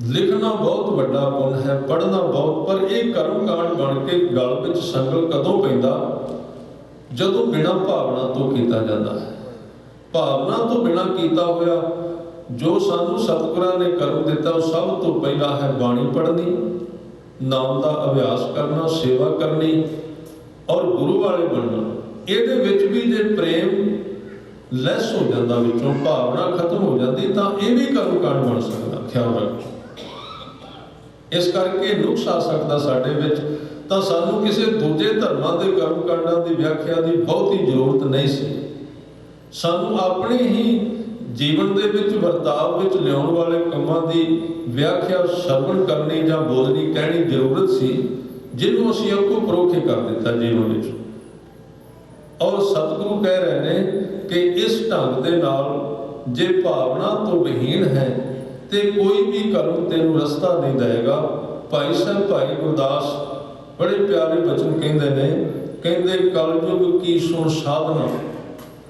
लिखना बहुत बड़ा पुण्य है, पढ़ना बहुत, पर एक कर्म कांड बन के गल विच संगल कदों पैंदा जदों बिना भावना तो किया जाता है। भावना तो बिना किया होया जो सानू सतगुरां ने कर्म दिता, सब तो पहला है बाणी पढ़नी, नाम का अभ्यास करना, सेवा करनी और गुरु वाले बनना। ਇਹਦੇ ਵਿੱਚ भी जे प्रेम लैस हो जाता, विचों भावना खत्म हो जाती, तो यह भी कर्म कांड बन सकता। ख्याल रखो। इस करके नुक्स आ सकता साडे विच, तो सानू किसी दूजे धर्मां दे कर्म कांडां दी व्याख्या की बहुत ही जरूरत नहीं सी। सानू अपने ही जीवन दे विच वर्ताव विच लियाउण वाले कामां दी व्याख्या सरवण करनी जां बोलनी कहनी जरूरत सी, जिन्हों असीं अगों परोखे कर दिता जीवन विच। और सतगुरु कह रहे हैं कि इस ढंग के नाल जे भावना तो विहीन है तो कोई भी कर्म तेनू रस्ता नहीं देगा। भाई साहब भाई गुरदास बड़े प्यारे बचन कहते हैं, कहते कलयुग की सुन साधना।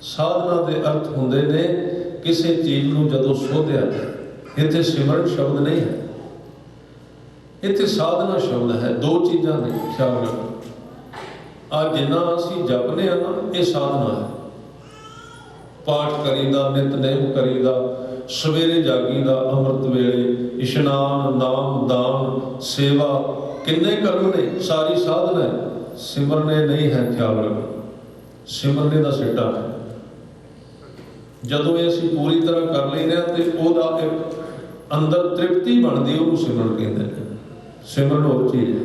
साधना के अर्थ होंदे ने किसी चीज़ को जदों सोधिया जाए, इत्थे सिमरन शब्द नहीं है। ਇੱਥੇ ਸਾਧਨਾ ਸ਼ਬਦ ਹੈ, ਦੋ ਚੀਜ਼ਾਂ ਨੇ, ਖਿਆਲ ਰੱਖੋ। ਆ ਜਿੰਨਾ ਅਸੀਂ ਜਪਨੇ ਆ ਨਾ, ਇਹ ਸਾਧਨਾ ਹੈ। ਪਾਠ ਕਰੀਦਾ, ਨਿਤਨੇਮ ਕਰੀਦਾ, ਸਵੇਰੇ ਜਾਗੀਦਾ, ਅੰਮ੍ਰਿਤ ਵੇਲੇ ਇਸ਼ਨਾਨ, ਨਾਮ, ਦਾਨ, ਸੇਵਾ, ਕਿੰਨੇ ਕਰਮ ਨੇ, ਸਾਰੀ ਸਾਧਨਾ ਹੈ। ਸਿਮਰਨੇ ਨਹੀਂ ਹੈ, ਖਿਆਲ ਰੱਖੋ। ਸਿਮਰਨੇ ਦਾ ਸਿੱਟਾ ਹੈ। ਜਦੋਂ ਇਹ ਅਸੀਂ ਪੂਰੀ ਤਰ੍ਹਾਂ ਕਰ ਲੈਂਦੇ ਹਾਂ ਤੇ ਉਹਦਾ ਇੱਕ ਅੰਦਰ ਤ੍ਰਿਪਤੀ ਬਣਦੀ, ਉਹਨੂੰ ਸਿਮਰਨ ਕਹਿੰਦੇ ਨੇ। ਸਿਮਰਨ ਹੋਰ ਚੀਜ਼ ਹੈ।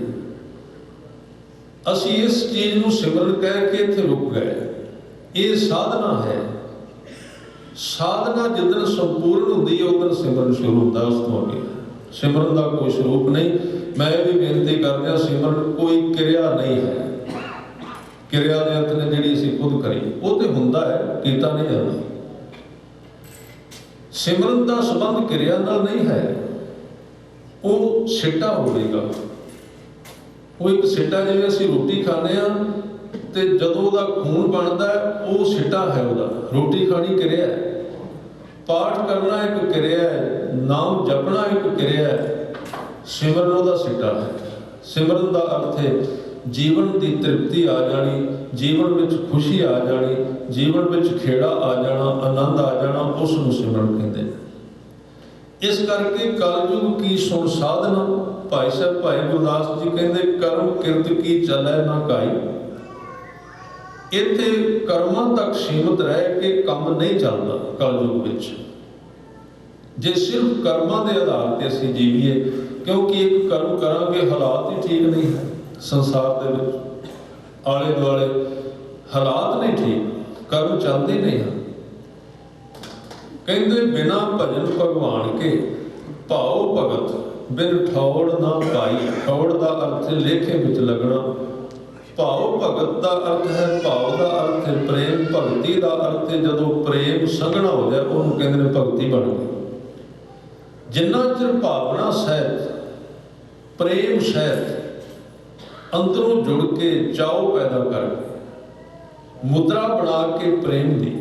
ਅਸੀਂ ਇਸ ਚੀਜ਼ ਨੂੰ ਸਿਮਰਨ ਕਹਿ ਕੇ ਇੱਥੇ ਰੁਕ ਗਏ। ਇਹ ਸਾਧਨਾ ਹੈ। ਸਾਧਨਾ ਜਿੱਦਣ ਸੰਪੂਰਨ ਹੁੰਦੀ ਹੈ ਉਦੋਂ ਸਿਮਰਨ ਸ਼ੁਰੂ ਹੁੰਦਾ। ਉਸ ਤੋਂ ਅੱਗੇ ਸਿਮਰਨ ਦਾ ਕੋਈ ਸਰੂਪ ਨਹੀਂ। ਮੈਂ ਇਹ ਵੀ ਬੇਨਤੀ ਕਰਦਾ, ਸਿਮਰਨ ਕੋਈ ਕਿਰਿਆ ਨਹੀਂ ਹੈ। ਕਿਰਿਆ ਦੇ ਅਰਥ ਨੇ ਜਿਹੜੀ ਅਸੀਂ ਖੁਦ ਕਰੀ, ਉਹ ਤੇ ਹੁੰਦਾ ਹੈ, ਕੀਤਾ ਨਹੀਂ ਜਾਂਦਾ। ਸਿਮਰਨ ਦਾ ਸੰਬੰਧ ਕਿਰਿਆ ਨਾਲ ਨਹੀਂ ਹੈ। ਉਹ ਸਿੱਟਾ ਹੋਵੇਗਾ। ਉਹ ਇੱਕ ਸਿੱਟਾ, ਜਿਵੇਂ ਅਸੀਂ ਰੋਟੀ ਖਾਂਦੇ ਹਾਂ ਤੇ ਜਦੋਂ ਉਹਦਾ ਖੂਨ ਬਣਦਾ ਉਹ ਸਿੱਟਾ ਹੈ ਉਹਦਾ। ਰੋਟੀ ਖਾਣੀ ਕਿਰਿਆ ਹੈ, ਪਾਠ ਕਰਨਾ ਇੱਕ ਕਿਰਿਆ ਹੈ, ਨਾਮ ਜਪਣਾ ਇੱਕ ਕਿਰਿਆ ਹੈ, ਸਿਮਰਨ ਉਹਦਾ ਸਿੱਟਾ ਹੈ। ਸਿਮਰਨ ਦਾ ਅਰਥ ਹੈ ਜੀਵਨ ਦੀ ਤ੍ਰਿਪਤੀ ਆ ਜਾਣੀ, ਜੀਵਨ ਵਿੱਚ ਖੁਸ਼ੀ ਆ ਜਾਣੀ, ਜੀਵਨ ਵਿੱਚ ਖੇੜਾ ਆ ਜਾਣਾ, ਆਨੰਦ ਆ ਜਾਣਾ, ਉਸ ਨੂੰ ਸਿਮਰਨ ਕਹਿੰਦੇ ਨੇ। ਇਸ ਕਰਕੇ ਕਲਯੁਗ ਕੀ ਸੁਣ ਸਾਧਨਾ, ਭਾਈ ਸਾਹਿਬ ਭਾਈ ਗੁਰਦਾਸ ਜੀ ਕਹਿੰਦੇ ਕਰਮ ਕਿਰਤ ਕੀ ਚੱਲੈ ਨਾ ਕਾਈ। ਇੱਥੇ ਕਰਮਾਂ ਤੱਕ ਸੀਮਤ ਰਹਿ ਕੇ ਕੰਮ ਨਹੀਂ ਚੱਲਦਾ ਕਲਯੁਗ ਵਿੱਚ। ਜੇ ਸਿਰਫ ਕਰਮਾਂ ਦੇ ਆਧਾਰ ਤੇ ਅਸੀਂ ਜੀਵੀਏ, ਕਿਉਂਕਿ ਇੱਕ ਕਰਮ ਕਰਾਂਗੇ, ਹਾਲਾਤ ਹੀ ਠੀਕ ਨਹੀਂ ਹੈ ਸੰਸਾਰ ਦੇ ਵਿੱਚ, ਆਲੇ ਦੁਆਲੇ ਹਾਲਾਤ ਨਹੀਂ ਠੀਕ, ਕਰਮ ਚੱਲਦੇ ਨਹੀਂ ਹਨ। ਕਹਿੰਦੇ ਬਿਨਾ ਭਜਨ ਭਗਵਾਨ ਕੇ ਭਾਉ ਭਗਤ ਬਿਨ ਠੌੜ ਨਾ ਪਾਈ। ਠੌੜ ਦਾ ਅਰਥ ਲੇਖੇ ਵਿੱਚ ਲੱਗਣਾ, ਭਾਉ ਭਗਤ ਦਾ ਅਰਥ ਹੈ, ਭਾਵ ਦਾ ਅਰਥ ਹੈ ਪ੍ਰੇਮ, ਭਗਤੀ ਦਾ ਅਰਥ ਹੈ ਜਦੋਂ ਪ੍ਰੇਮ ਸੰਘਣਾ ਹੋ ਜਾਏ ਉਹਨੂੰ ਕਹਿੰਦੇ ਨੇ ਭਗਤੀ ਬਣ ਗਈ। ਜਿੰਨਾ ਚਿਰ ਭਾਵਨਾ ਸਹਿਤ, ਪ੍ਰੇਮ ਸਹਿਤ ਅੰਦਰੋਂ ਜੁੜ ਕੇ ਚਾਉ ਪੈਦਾ ਕਰਕੇ ਮੁਦਰਾ ਬਣਾ ਕੇ ਪ੍ਰੇਮ ਦੀ,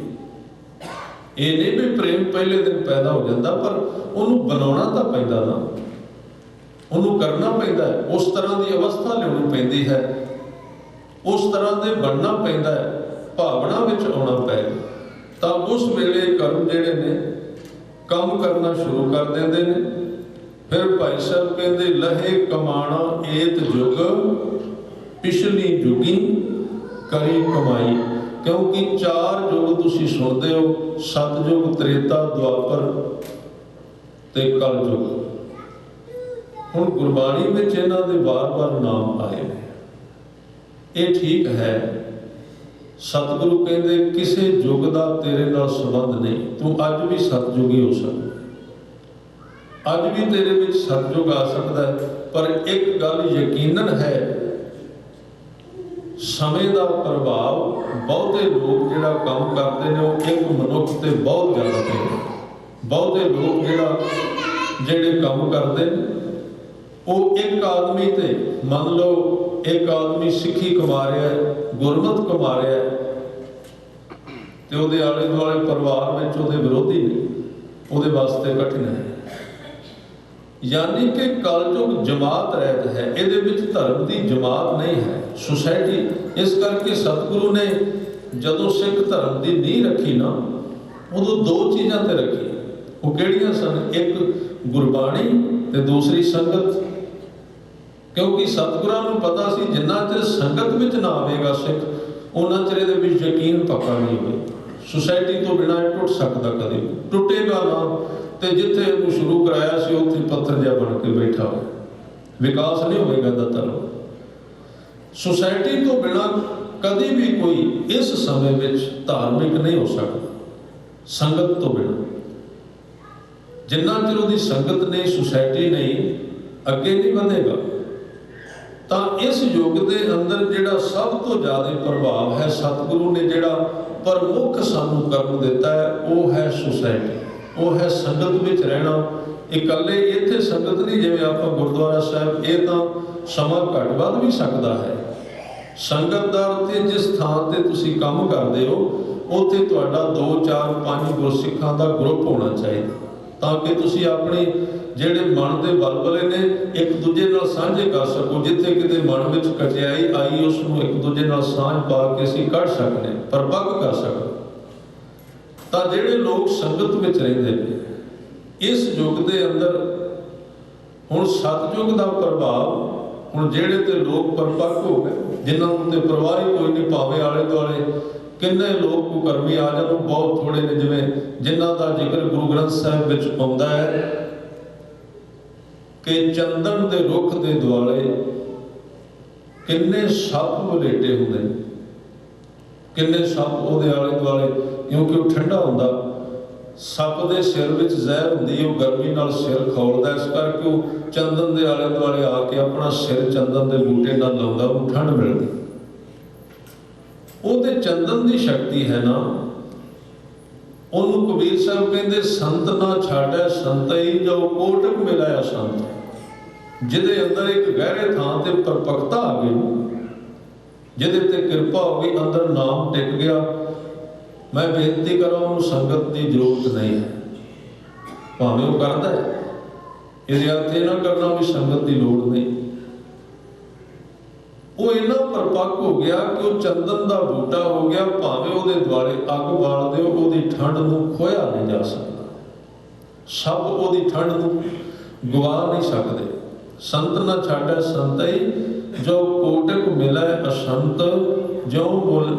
ਇਹ ਨਹੀਂ ਵੀ ਪ੍ਰੇਮ ਪਹਿਲੇ ਦਿਨ ਪੈਦਾ ਹੋ ਜਾਂਦਾ, ਪਰ ਉਹਨੂੰ ਬਣਾਉਣਾ ਤਾਂ ਪੈਂਦਾ ਨਾ, ਉਹਨੂੰ ਕਰਨਾ ਪੈਂਦਾ ਹੈ, ਉਸ ਤਰ੍ਹਾਂ ਦੀ ਅਵਸਥਾ ਲਿਆਉਣੀ ਪੈਂਦੀ ਹੈ, ਉਸ ਤਰ੍ਹਾਂ ਦੇ ਬਣਨਾ ਪੈਂਦਾ ਹੈ, ਭਾਵਨਾ ਵਿੱਚ ਆਉਣਾ ਪਏਗਾ। ਤਾਂ ਉਸ ਵੇਲੇ ਕਰਮ ਜਿਹੜੇ ਨੇ ਕੰਮ ਕਰਨਾ ਸ਼ੁਰੂ ਕਰ ਦਿੰਦੇ ਨੇ। ਫਿਰ ਭਾਈ ਸਾਹਿਬ ਕਹਿੰਦੇ ਲਹੇ ਕਮਾਣਾ ਏਤ ਜੁਗ ਪਿਛਲੀ ਜੁਗੀ ਕਰੀ ਕਮਾਈ। ਕਿਉਂਕਿ 4 ਯੁੱਗ ਤੁਸੀਂ ਸੁਣਦੇ ਹੋ, ਸਤਯੁਗ, ਤ੍ਰੇਤਾ, ਦੁਆਪਰ ਤੇ ਕਲਯੁਗ। ਹੁਣ ਗੁਰਬਾਣੀ ਵਿੱਚ ਇਹਨਾਂ ਦੇ ਵਾਰ-ਵਾਰ ਨਾਮ ਆਏ ਨੇ। ਇਹ ਠੀਕ ਹੈ, ਸਤਿਗੁਰੂ ਕਹਿੰਦੇ ਕਿਸੇ ਯੁੱਗ ਦਾ ਤੇਰੇ ਨਾਲ ਸੰਬੰਧ ਨਹੀਂ, ਤੂੰ ਅੱਜ ਵੀ ਸਤਿਯੁਗੀ ਹੋ ਸਕਦਾ, ਅੱਜ ਵੀ ਤੇਰੇ ਵਿੱਚ ਸਤਿਯੁਗ ਆ ਸਕਦਾ ਹੈ। ਪਰ ਇੱਕ ਗੱਲ ਯਕੀਨਨ ਹੈ, ਸਮੇਂ ਦਾ ਪ੍ਰਭਾਵ ਬਹੁਤੇ ਲੋਕ ਜਿਹੜਾ ਕੰਮ ਕਰਦੇ ਨੇ ਉਹ ਇੱਕ ਮਨੁੱਖ ਤੇ ਬਹੁਤ ਜ਼ਿਆਦਾ ਪੈਂਦਾ। ਬਹੁਤੇ ਲੋਕ ਜਿਹੜੇ ਕੰਮ ਕਰਦੇ ਨੇ ਉਹ ਇੱਕ ਆਦਮੀ ਤੇ, ਮੰਨ ਲਓ ਇੱਕ ਆਦਮੀ ਸਿੱਖੀ ਕਮਾ ਰਿਹਾ, ਗੁਰਮਤਿ ਕਮਾ ਰਿਹਾ ਤੇ ਉਹਦੇ ਆਲੇ ਦੁਆਲੇ ਪਰਿਵਾਰ ਵਿੱਚ ਉਹਦੇ ਵਿਰੋਧੀ ਨੇ, ਉਹਦੇ ਵਾਸਤੇ ਕਠਿਨ ਹੈ। ਯਾਨੀ ਕਿ ਕਲਯੁਗ ਜਮਾਤ ਰਹਿਤ ਹੈ, ਇਹਦੇ ਵਿੱਚ ਧਰਮ ਦੀ ਜਮਾਤ ਨਹੀਂ ਹੈ, ਸੁਸਾਇਟੀ। ਇਸ ਕਰਕੇ ਸਤਿਗੁਰੂ ਨੇ ਜਦੋਂ ਸਿੱਖ ਧਰਮ ਦੀ ਨੀਂਹ ਰੱਖੀ ਨਾ, ਉਦੋਂ 2 ਚੀਜ਼ਾਂ ਤੇ ਰੱਖੀ। ਉਹ ਕਿਹੜੀਆਂ ਸਨ? ਇੱਕ ਗੁਰਬਾਣੀ ਤੇ ਦੂਸਰੀ ਸੰਗਤ। ਕਿਉਂਕਿ ਸਤਿਗੁਰਾਂ ਨੂੰ ਪਤਾ ਸੀ ਜਿੰਨਾ ਚਿਰ ਸੰਗਤ ਵਿੱਚ ਨਾ ਆਵੇਗਾ ਸਿੱਖ, ਉਹਨਾਂ ਚਿਰ ਇਹਦੇ ਵਿੱਚ ਯਕੀਨ ਪੱਕਾ ਨਹੀਂ ਹੋਵੇਗਾ। ਸੁਸਾਇਟੀ ਤੋਂ ਬਿਨਾਂ ਇਹ ਟੁੱਟ ਸਕਦਾ, ਕਦੇ ਟੁੱਟੇਗਾ ਨਾ। ਤੇ ਜਿੱਥੇ ਇਹਨੂੰ ਸ਼ੁਰੂ ਕਰਾਇਆ ਸੀ ਉੱਥੇ ਪੱਥਰ ਜਿਹਾ ਬਣ ਕੇ ਬੈਠਾ ਹੋਇਆ, ਵਿਕਾਸ ਨਹੀਂ ਹੋਵੇਗਾ ਦਾ ਧਰਮ। ਸੁਸਾਇਟੀ ਤੋਂ ਬਿਨਾਂ ਕਦੇ ਵੀ ਕੋਈ ਇਸ ਸਮੇਂ ਵਿੱਚ ਧਾਰਮਿਕ ਨਹੀਂ ਹੋ ਸਕਦਾ, ਸੰਗਤ ਤੋਂ ਬਿਨਾਂ। ਜਿੰਨਾ ਚਿਰ ਉਹਦੀ ਸੰਗਤ ਨਹੀਂ, ਸੁਸਾਇਟੀ ਨਹੀਂ, ਅੱਗੇ ਨਹੀਂ ਵਧੇਗਾ। ਤਾਂ ਇਸ ਯੁੱਗ ਦੇ ਅੰਦਰ ਜਿਹੜਾ ਸਭ ਤੋਂ ਜ਼ਿਆਦਾ ਪ੍ਰਭਾਵ ਹੈ, ਸਤਿਗੁਰੂ ਨੇ ਜਿਹੜਾ ਪ੍ਰਮੁੱਖ ਸਾਨੂੰ ਕਰਮ ਦਿੱਤਾ ਹੈ, ਉਹ ਹੈ ਸੁਸਾਇਟੀ, ਉਹ ਹੈ ਸੰਗਤ ਵਿੱਚ ਰਹਿਣਾ। ਇਕੱਲੇ ਇੱਥੇ ਸੰਗਤ ਨਹੀਂ, ਜਿਵੇਂ ਆਪਾਂ ਗੁਰਦੁਆਰਾ ਸਾਹਿਬ, ਇਹ ਤਾਂ ਸਮਾਂ ਘੱਟ ਵੱਧ ਵੀ ਸਕਦਾ ਹੈ। ਸੰਗਤ ਦਾ ਤੇ ਜਿਸ ਥਾਂ ਤੇ ਤੁਸੀਂ ਕੰਮ ਕਰਦੇ ਹੋ ਉੱਥੇ ਤੁਹਾਡਾ 2, 4, 5 ਗੁਰਸਿੱਖਾਂ ਦਾ ਗਰੁੱਪ ਹੋਣਾ ਚਾਹੀਦਾ, ਤਾਂ ਕਿ ਤੁਸੀਂ ਆਪਣੀ ਜਿਹੜੇ ਮਨ ਦੇ ਬਲਬਲੇ ਨੇ ਇੱਕ ਦੂਜੇ ਨਾਲ ਸਾਂਝੇ ਕਰ ਸਕੋ। ਜਿੱਥੇ ਕਿਤੇ ਮਨ ਵਿੱਚ ਕਚਿਆਈ ਆਈ ਉਸ ਨੂੰ ਇੱਕ ਦੂਜੇ ਨਾਲ ਸਾਂਝ ਪਾ ਕੇ ਅਸੀਂ ਕੱਢ ਸਕਦੇ, ਪਰਪੱਕ ਕਰ ਸਕਦੇ। ਤਾਂ ਜਿਹੜੇ ਲੋਕ ਸੰਗਤ ਵਿੱਚ ਰਹਿੰਦੇ ਨੇ ਇਸ ਯੁੱਗ ਦੇ ਅੰਦਰ, ਹੁਣ ਸਤਿਯੁਗ ਦਾ ਪ੍ਰਭਾਵ, ਹੁਣ ਜਿਹੜੇ ਤੇ ਲੋਕ ਪਰਪੱਕ ਹੋ ਗਏ, ਜਿਨ੍ਹਾਂ ਨੂੰ ਤੇ ਪਰਵਾਹ ਹੀ ਕੋਈ ਨਹੀਂ, ਭਾਵੇਂ ਆਲੇ ਦੁਆਲੇ ਕਿੰਨੇ ਲੋਕ ਕੁਕਰਮੀ ਆ ਜਾਣ, ਬਹੁਤ ਥੋੜੇ ਨੇ, ਜਿਵੇਂ ਜਿਨ੍ਹਾਂ ਦਾ ਜ਼ਿਕਰ ਗੁਰੂ ਗ੍ਰੰਥ ਸਾਹਿਬ ਵਿੱਚ ਆਉਂਦਾ ਹੈ ਕਿ ਚੰਦਨ ਦੇ ਰੁੱਖ ਦੇ ਦੁਆਲੇ ਕਿੰਨੇ ਸੱਪ ਵਲੇਟੇ ਹੁੰਦੇ ਨੇ, ਕਿੰਨੇ ਸੱਪ ਉਹਦੇ ਆਲੇ ਦੁਆਲੇ, ਕਿਉਂਕਿ ਉਹ ਠੰਡਾ ਹੁੰਦਾ। ਸੱਪ ਦੇ ਸਿਰ ਵਿੱਚ ਜ਼ਹਿਰ ਹੁੰਦੀ, ਉਹ ਗਰਮੀ ਨਾਲ ਸਿਰ ਖੌਲਦਾ, ਇਸ ਕਰਕੇ ਉਹ ਚੰਦਨ ਦੇ ਆਲੇ ਦੁਆਲੇ ਆ ਕੇ ਆਪਣਾ ਸਿਰ ਚੰਦਨ ਦੇ ਬੂਟੇ ਨਾਲ ਲਾਉਂਦਾ, ਉਹਨੂੰ ਠੰਡ ਮਿਲਦੀ। ਉਹਦੇ ਚੰਦਨ ਦੀ ਸ਼ਕਤੀ ਹੈ ਨਾ। ਉਹਨੂੰ ਕਬੀਰ ਸਾਹਿਬ ਕਹਿੰਦੇ ਸੰਤ ਨਾ ਛਾੜੈ ਸੰਤਈ ਜੋ ਕੋਟਕ ਮਿਲਾਇਆ ਸੰਤ, ਜਿਹਦੇ ਅੰਦਰ ਇੱਕ ਗਹਿਰੇ ਥਾਂ ਤੇ ਪਰਪੱਕਤਾ ਆ ਗਈ, ਜਿਹਦੇ ਤੇ ਕਿਰਪਾ ਹੋ ਗਈ, ਅੰਦਰ ਨਾਮ ਟਿਕ ਗਿਆ। ਮੈਂ ਬੇਨਤੀ ਕਰਾਂ, ਉਹਨੂੰ ਸੰਗਤ ਦੀ ਜ਼ਰੂਰਤ ਨਹੀਂ ਹੈ, ਭਾਵੇਂ ਉਹ ਕਰਦਾ ਹੈ। ਇਹਦੇ ਅਰਥ ਇਹ ਨਾ ਕਰਨਾ ਵੀ ਸੰਗਤ ਦੀ ਲੋੜ ਨਹੀਂ। ਉਹ ਇੰਨਾ ਪਰਪੱਕ ਹੋ ਗਿਆ ਕਿ ਉਹ ਚੰਦਨ ਦਾ ਬੂਟਾ ਹੋ ਗਿਆ, ਭਾਵੇਂ ਉਹਦੇ ਦੁਆਲੇ ਅੱਗ ਬਾਲ ਦਿਓ, ਉਹਦੀ ਠੰਡ ਨੂੰ ਖੋਇਆ ਨਹੀਂ ਜਾ ਸਕਦਾ। ਸਭ ਉਹਦੀ ਠੰਡ ਨੂੰ ਗਵਾ ਨਹੀਂ ਸਕਦੇ। ਸੰਤ ਨਾ ਛਾੜੈ ਸੰਤਈ ਜੋ ਕੋਟਕ ਮਿਲੈ ਅਸੰਤ, ਜੋ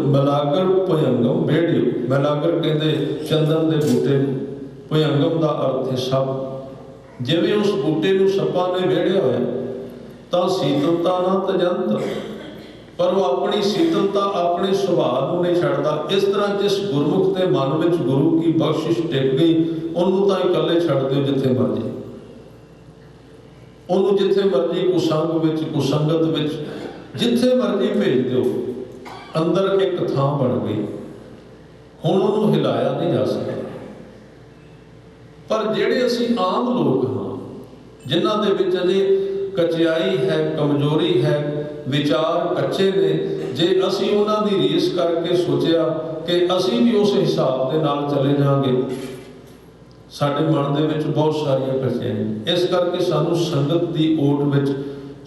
ਮਲਾਗਰ ਭਯੰਗਮ ਵੇੜਿਓ। ਮਲਾਗਰ ਕਹਿੰਦੇ ਚੰਦਨ ਦੇ ਬੂਟੇ ਨੂੰ, ਭਯੰਗਮ ਦਾ ਅਰਥ ਹੈ ਸੱਪ। ਜਿਵੇਂ ਉਸ ਬੂਟੇ ਨੂੰ ਸੱਪਾਂ ਨੇ ਵੇੜਿਆ ਹੋਇਆ, ਤਾਂ ਸੀਤਲਤਾ ਨਾ ਤਜੰਤ, ਪਰ ਉਹ ਆਪਣੀ ਸੀਤਲਤਾ, ਆਪਣੇ ਸੁਭਾਅ ਨੂੰ ਨਹੀਂ ਛੱਡਦਾ। ਇਸ ਤਰ੍ਹਾਂ ਜਿਸ ਗੁਰਮੁਖ ਦੇ ਮਨ ਵਿੱਚ ਗੁਰੂ ਕੀ ਬਖਸ਼ਿਸ਼ ਟਿਕ ਗਈ, ਉਹਨੂੰ ਤਾਂ ਇਕੱਲੇ ਛੱਡ ਦਿਓ ਜਿੱਥੇ ਮਰਜੀ, ਉਹਨੂੰ ਜਿੱਥੇ ਮਰਜੀ ਕੁਸੰਗ ਵਿੱਚ, ਕੁਸੰਗਤ ਵਿੱਚ, ਜਿੱਥੇ ਮਰਜੀ ਭੇਜ ਦਿਓ, ਅੰਦਰ ਇੱਕ ਥਾਂ ਬਣ ਗਈ। ਹੁਣ ਉਹਨੂੰ ਹਿਲਾਇਆ ਨਹੀਂ ਜਾ ਸਕਦਾ। ਪਰ ਜਿਹੜੇ ਅਸੀਂ ਆਮ ਲੋਕ ਹਾਂ, ਜਿਨ੍ਹਾਂ ਦੇ ਵਿੱਚ ਅਜੇ ਕਚਿਆਈ ਹੈ, ਕਮਜ਼ੋਰੀ ਹੈ, ਵਿਚਾਰ ਕੱਚੇ ਨੇ, ਜੇ ਅਸੀਂ ਉਹਨਾਂ ਦੀ ਰੀਸ ਕਰਕੇ ਸੋਚਿਆ ਕਿ ਅਸੀਂ ਵੀ ਉਸ ਹਿਸਾਬ ਦੇ ਨਾਲ ਚਲੇ ਜਾਵਾਂਗੇ, ਸਾਡੇ ਮਨ ਦੇ ਵਿੱਚ ਬਹੁਤ ਸਾਰੀਆਂ ਕਚਿਆਈਆਂ। ਇਸ ਕਰਕੇ ਸਾਨੂੰ ਸੰਗਤ ਦੀ ਓਟ ਵਿੱਚ,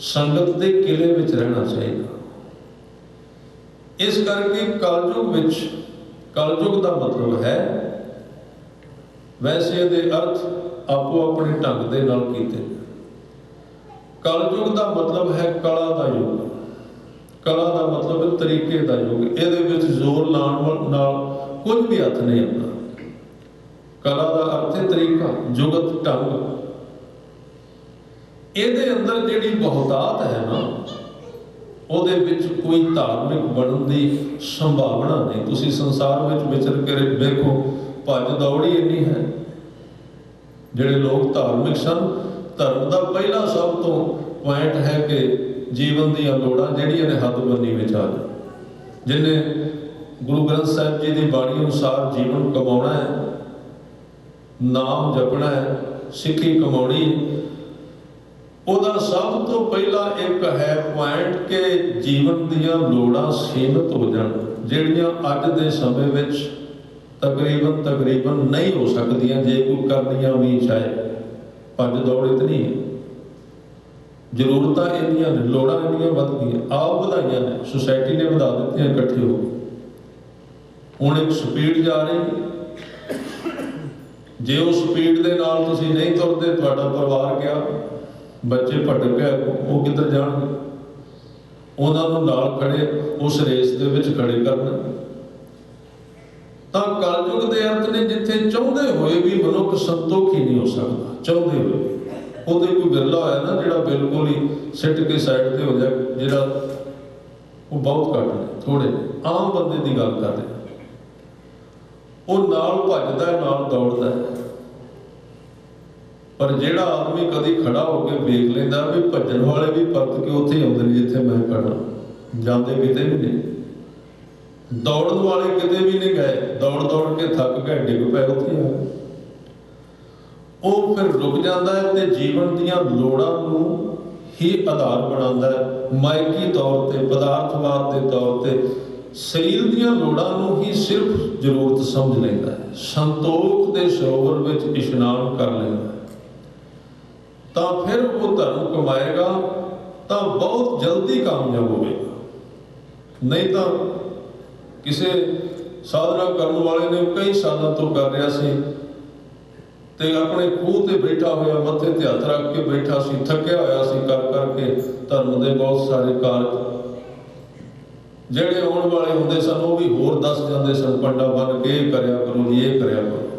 ਸੰਗਤ ਦੇ ਕਿਲੇ ਵਿੱਚ ਰਹਿਣਾ ਚਾਹੀਦਾ। ਇਸ ਕਰਕੇ ਕਲਯੁਗ ਵਿੱਚ, ਕਲਯੁਗ ਦਾ ਮਤਲਬ ਹੈ, ਵੈਸੇ ਇਹਦੇ ਅਰਥ ਆਪੋ ਆਪਣੇ ਢੰਗ ਦੇ ਨਾਲ ਕੀਤੇ। ਕਲਯੁਗ ਦਾ ਮਤਲਬ ਹੈ ਕਲਾ ਦਾ ਯੁੱਗ। ਕਲਾ ਦਾ ਮਤਲਬ ਹੈ ਤਰੀਕੇ ਦਾ ਯੁੱਗ। ਇਹਦੇ ਵਿੱਚ ਜ਼ੋਰ ਲਾਉਣ ਨਾਲ ਕੁਝ ਵੀ ਹੱਥ ਨਹੀਂ ਆਉਂਦਾ। ਕਲਾ ਦਾ ਅਰਥ ਹੈ ਤਰੀਕਾ, ਜੁਗਤ, ਢੰਗ। ਇਹਦੇ ਅੰਦਰ ਜਿਹੜੀ ਬਹੁਤਾਤ ਹੈ ਨਾ, ਉਹਦੇ ਵਿੱਚ ਕੋਈ ਧਾਰਮਿਕ ਬਣਨ ਦੀ ਸੰਭਾਵਨਾ ਨਹੀਂ। ਤੁਸੀਂ ਸੰਸਾਰ ਵਿੱਚ ਵਿਚਰ ਕੇ ਵੇਖੋ, ਭੱਜ ਦੌੜੀ ਇੰਨੀ ਹੈ। ਜਿਹੜੇ ਲੋਕ ਧਾਰਮਿਕ ਸਨ, ਧਰਮ ਦਾ ਪਹਿਲਾ ਸਭ ਤੋਂ ਪੁਆਇੰਟ ਹੈ ਕਿ ਜੀਵਨ ਦੀਆਂ ਲੋੜਾਂ ਜਿਹੜੀਆਂ ਨੇ ਹੱਦਬੰਦੀ ਵਿੱਚ ਆ ਜਾਣ। ਜਿਹਨੇ ਗੁਰੂ ਗ੍ਰੰਥ ਸਾਹਿਬ ਜੀ ਦੀ ਬਾਣੀ ਅਨੁਸਾਰ ਜੀਵਨ ਕਮਾਉਣਾ ਹੈ, ਨਾਮ ਜਪਣਾ ਹੈ, ਸਿੱਖੀ ਕਮਾਉਣੀ, ਉਹਦਾ ਸਭ ਤੋਂ ਪਹਿਲਾ ਇੱਕ ਹੈ ਪੁਆਇੰਟ ਕਿ ਜੀਵਨ ਦੀਆਂ ਲੋੜਾਂ ਸੀਮਿਤ ਹੋ ਜਾਣ, ਜਿਹੜੀਆਂ ਅੱਜ ਦੇ ਸਮੇਂ ਵਿੱਚ ਤਕਰੀਬਨ ਨਹੀਂ ਹੋ ਸਕਦੀਆਂ। ਜੇ ਕੋਈ ਕਰਨੀਆਂ ਵੀ ਚਾਹੇ, ਭੱਜ ਦੌੜ ਇਤਨੀ ਹੈ, ਜ਼ਰੂਰਤਾਂ ਇੰਨੀਆਂ ਨੇ, ਲੋੜਾਂ ਇੰਨੀਆਂ ਵੱਧ ਗਈਆਂ, ਆਪ ਵਧਾਈਆਂ ਨੇ, ਸੁਸਾਇਟੀ ਨੇ ਵਧਾ ਦਿੱਤੀਆਂ ਇਕੱਠੇ ਹੋ ਕੇ। ਹੁਣ ਇੱਕ ਸਪੀਡ ਜਾ ਰਹੀ, ਜੇ ਉਸ ਸਪੀਡ ਦੇ ਨਾਲ ਤੁਸੀਂ ਨਹੀਂ ਤੁਰਦੇ, ਤੁਹਾਡਾ ਪਰਿਵਾਰ ਗਿਆ, ਬੱਚੇ ਭਟਕ ਗਏ, ਉਹ ਕਿੱਧਰ ਜਾਣਗੇ? ਉਹਨਾਂ ਨੂੰ ਨਾਲ ਖੜੇ ਉਸ ਰੇਸ ਦੇ ਵਿੱਚ ਖੜੇ ਕਰਨਾ। ਤਾਂ ਕਲਯੁਗ ਦੇ ਅਰਥ ਨੇ ਜਿੱਥੇ ਚਾਹੁੰਦੇ ਹੋਏ ਵੀ ਮਨੁੱਖ ਸੰਤੋਖੀ ਨਹੀਂ ਹੋ ਸਕਦਾ। ਚਾਹੁੰਦੇ ਹੋਏ ਉਹਦੇ ਕੋਈ ਬਿਰਲਾ ਹੋਇਆ ਨਾ ਜਿਹੜਾ ਬਿਲਕੁਲ ਹੀ ਸਿੱਟ ਕੇ ਸਾਈਡ ਤੇ ਹੋ ਜਾਏ, ਜਿਹੜਾ ਉਹ ਬਹੁਤ ਘੱਟ ਨੇ, ਥੋੜੇ ਆਮ ਬੰਦੇ ਦੀ ਗੱਲ ਕਰ ਰਹੇ। ਉਹ ਨਾਲ ਭੱਜਦਾ, ਨਾਲ ਦੌੜਦਾ, ਪਰ ਜਿਹੜਾ ਆਦਮੀ ਕਦੀ ਖੜਾ ਹੋ ਕੇ ਵੇਖ ਲੈਂਦਾ ਵੀ ਭੱਜਣ ਵਾਲੇ ਵੀ ਪਰਤ ਕੇ ਉੱਥੇ ਆਉਂਦੇ ਨੇ ਜਿੱਥੇ ਮੈਂ ਖੜਾ, ਜਾਂਦੇ ਕਿਤੇ ਵੀ ਨਹੀਂ। ਦੌੜਨ ਵਾਲੇ ਕਿਤੇ ਵੀ ਨਹੀਂ ਗਏ, ਦੌੜ ਕੇ ਥੱਕ ਕੇ ਡਿੱਗ ਪਏ ਉੱਥੇ ਆ। ਉਹ ਫਿਰ ਰੁਕ ਜਾਂਦਾ ਹੈ ਤੇ ਜੀਵਨ ਦੀਆਂ ਲੋੜਾਂ ਨੂੰ ਹੀ ਆਧਾਰ ਬਣਾਉਂਦਾ ਹੈ। ਮਾਇਕੀ ਤੌਰ ਤੇ, ਪਦਾਰਥਵਾਦ ਦੇ ਤੌਰ ਤੇ ਸਰੀਰ ਦੀਆਂ ਲੋੜਾਂ ਨੂੰ ਹੀ ਸਿਰਫ ਜ਼ਰੂਰਤ ਸਮਝ ਲੈਂਦਾ ਹੈ। ਸੰਤੋਖ ਦੇ ਸਰੋਵਰ ਵਿੱਚ ਇਸ਼ਨਾਨ ਕਰ ਲੈਂਦਾ ਹੈ। ਤਾਂ ਫਿਰ ਉਹ ਧਰਮ ਕਮਾਏਗਾ ਤਾਂ ਬਹੁਤ ਜਲਦੀ ਕਾਮਯਾਬ ਹੋਵੇਗਾ। ਨਹੀਂ ਤਾਂ ਕਿਸੇ ਸਾਧਨਾ ਕਰਨ ਵਾਲੇ ਨੇ ਕਈ ਸਾਲਾਂ ਤੋਂ ਕਰ ਰਿਹਾ ਸੀ ਤੇ ਆਪਣੇ ਖੂਹ ਤੇ ਬੈਠਾ ਹੋਇਆ, ਮੱਥੇ ਤੇ ਹੱਥ ਰੱਖ ਕੇ ਬੈਠਾ ਸੀ, ਥੱਕਿਆ ਹੋਇਆ ਸੀ ਕਰ ਕਰਕੇ ਧਰਮ ਦੇ ਬਹੁਤ ਸਾਰੇ ਕਾਰਜ ਜਿਹੜੇ ਆਉਣ ਵਾਲੇ ਹੁੰਦੇ ਸਨ ਉਹ ਵੀ ਹੋਰ ਦੱਸ ਜਾਂਦੇ ਸਨ, ਪੰਡਾ ਬਣ ਕੇ ਇਹ ਕਰਿਆ ਕਰੋ ਜੀ, ਇਹ ਕਰਿਆ ਕਰੋ।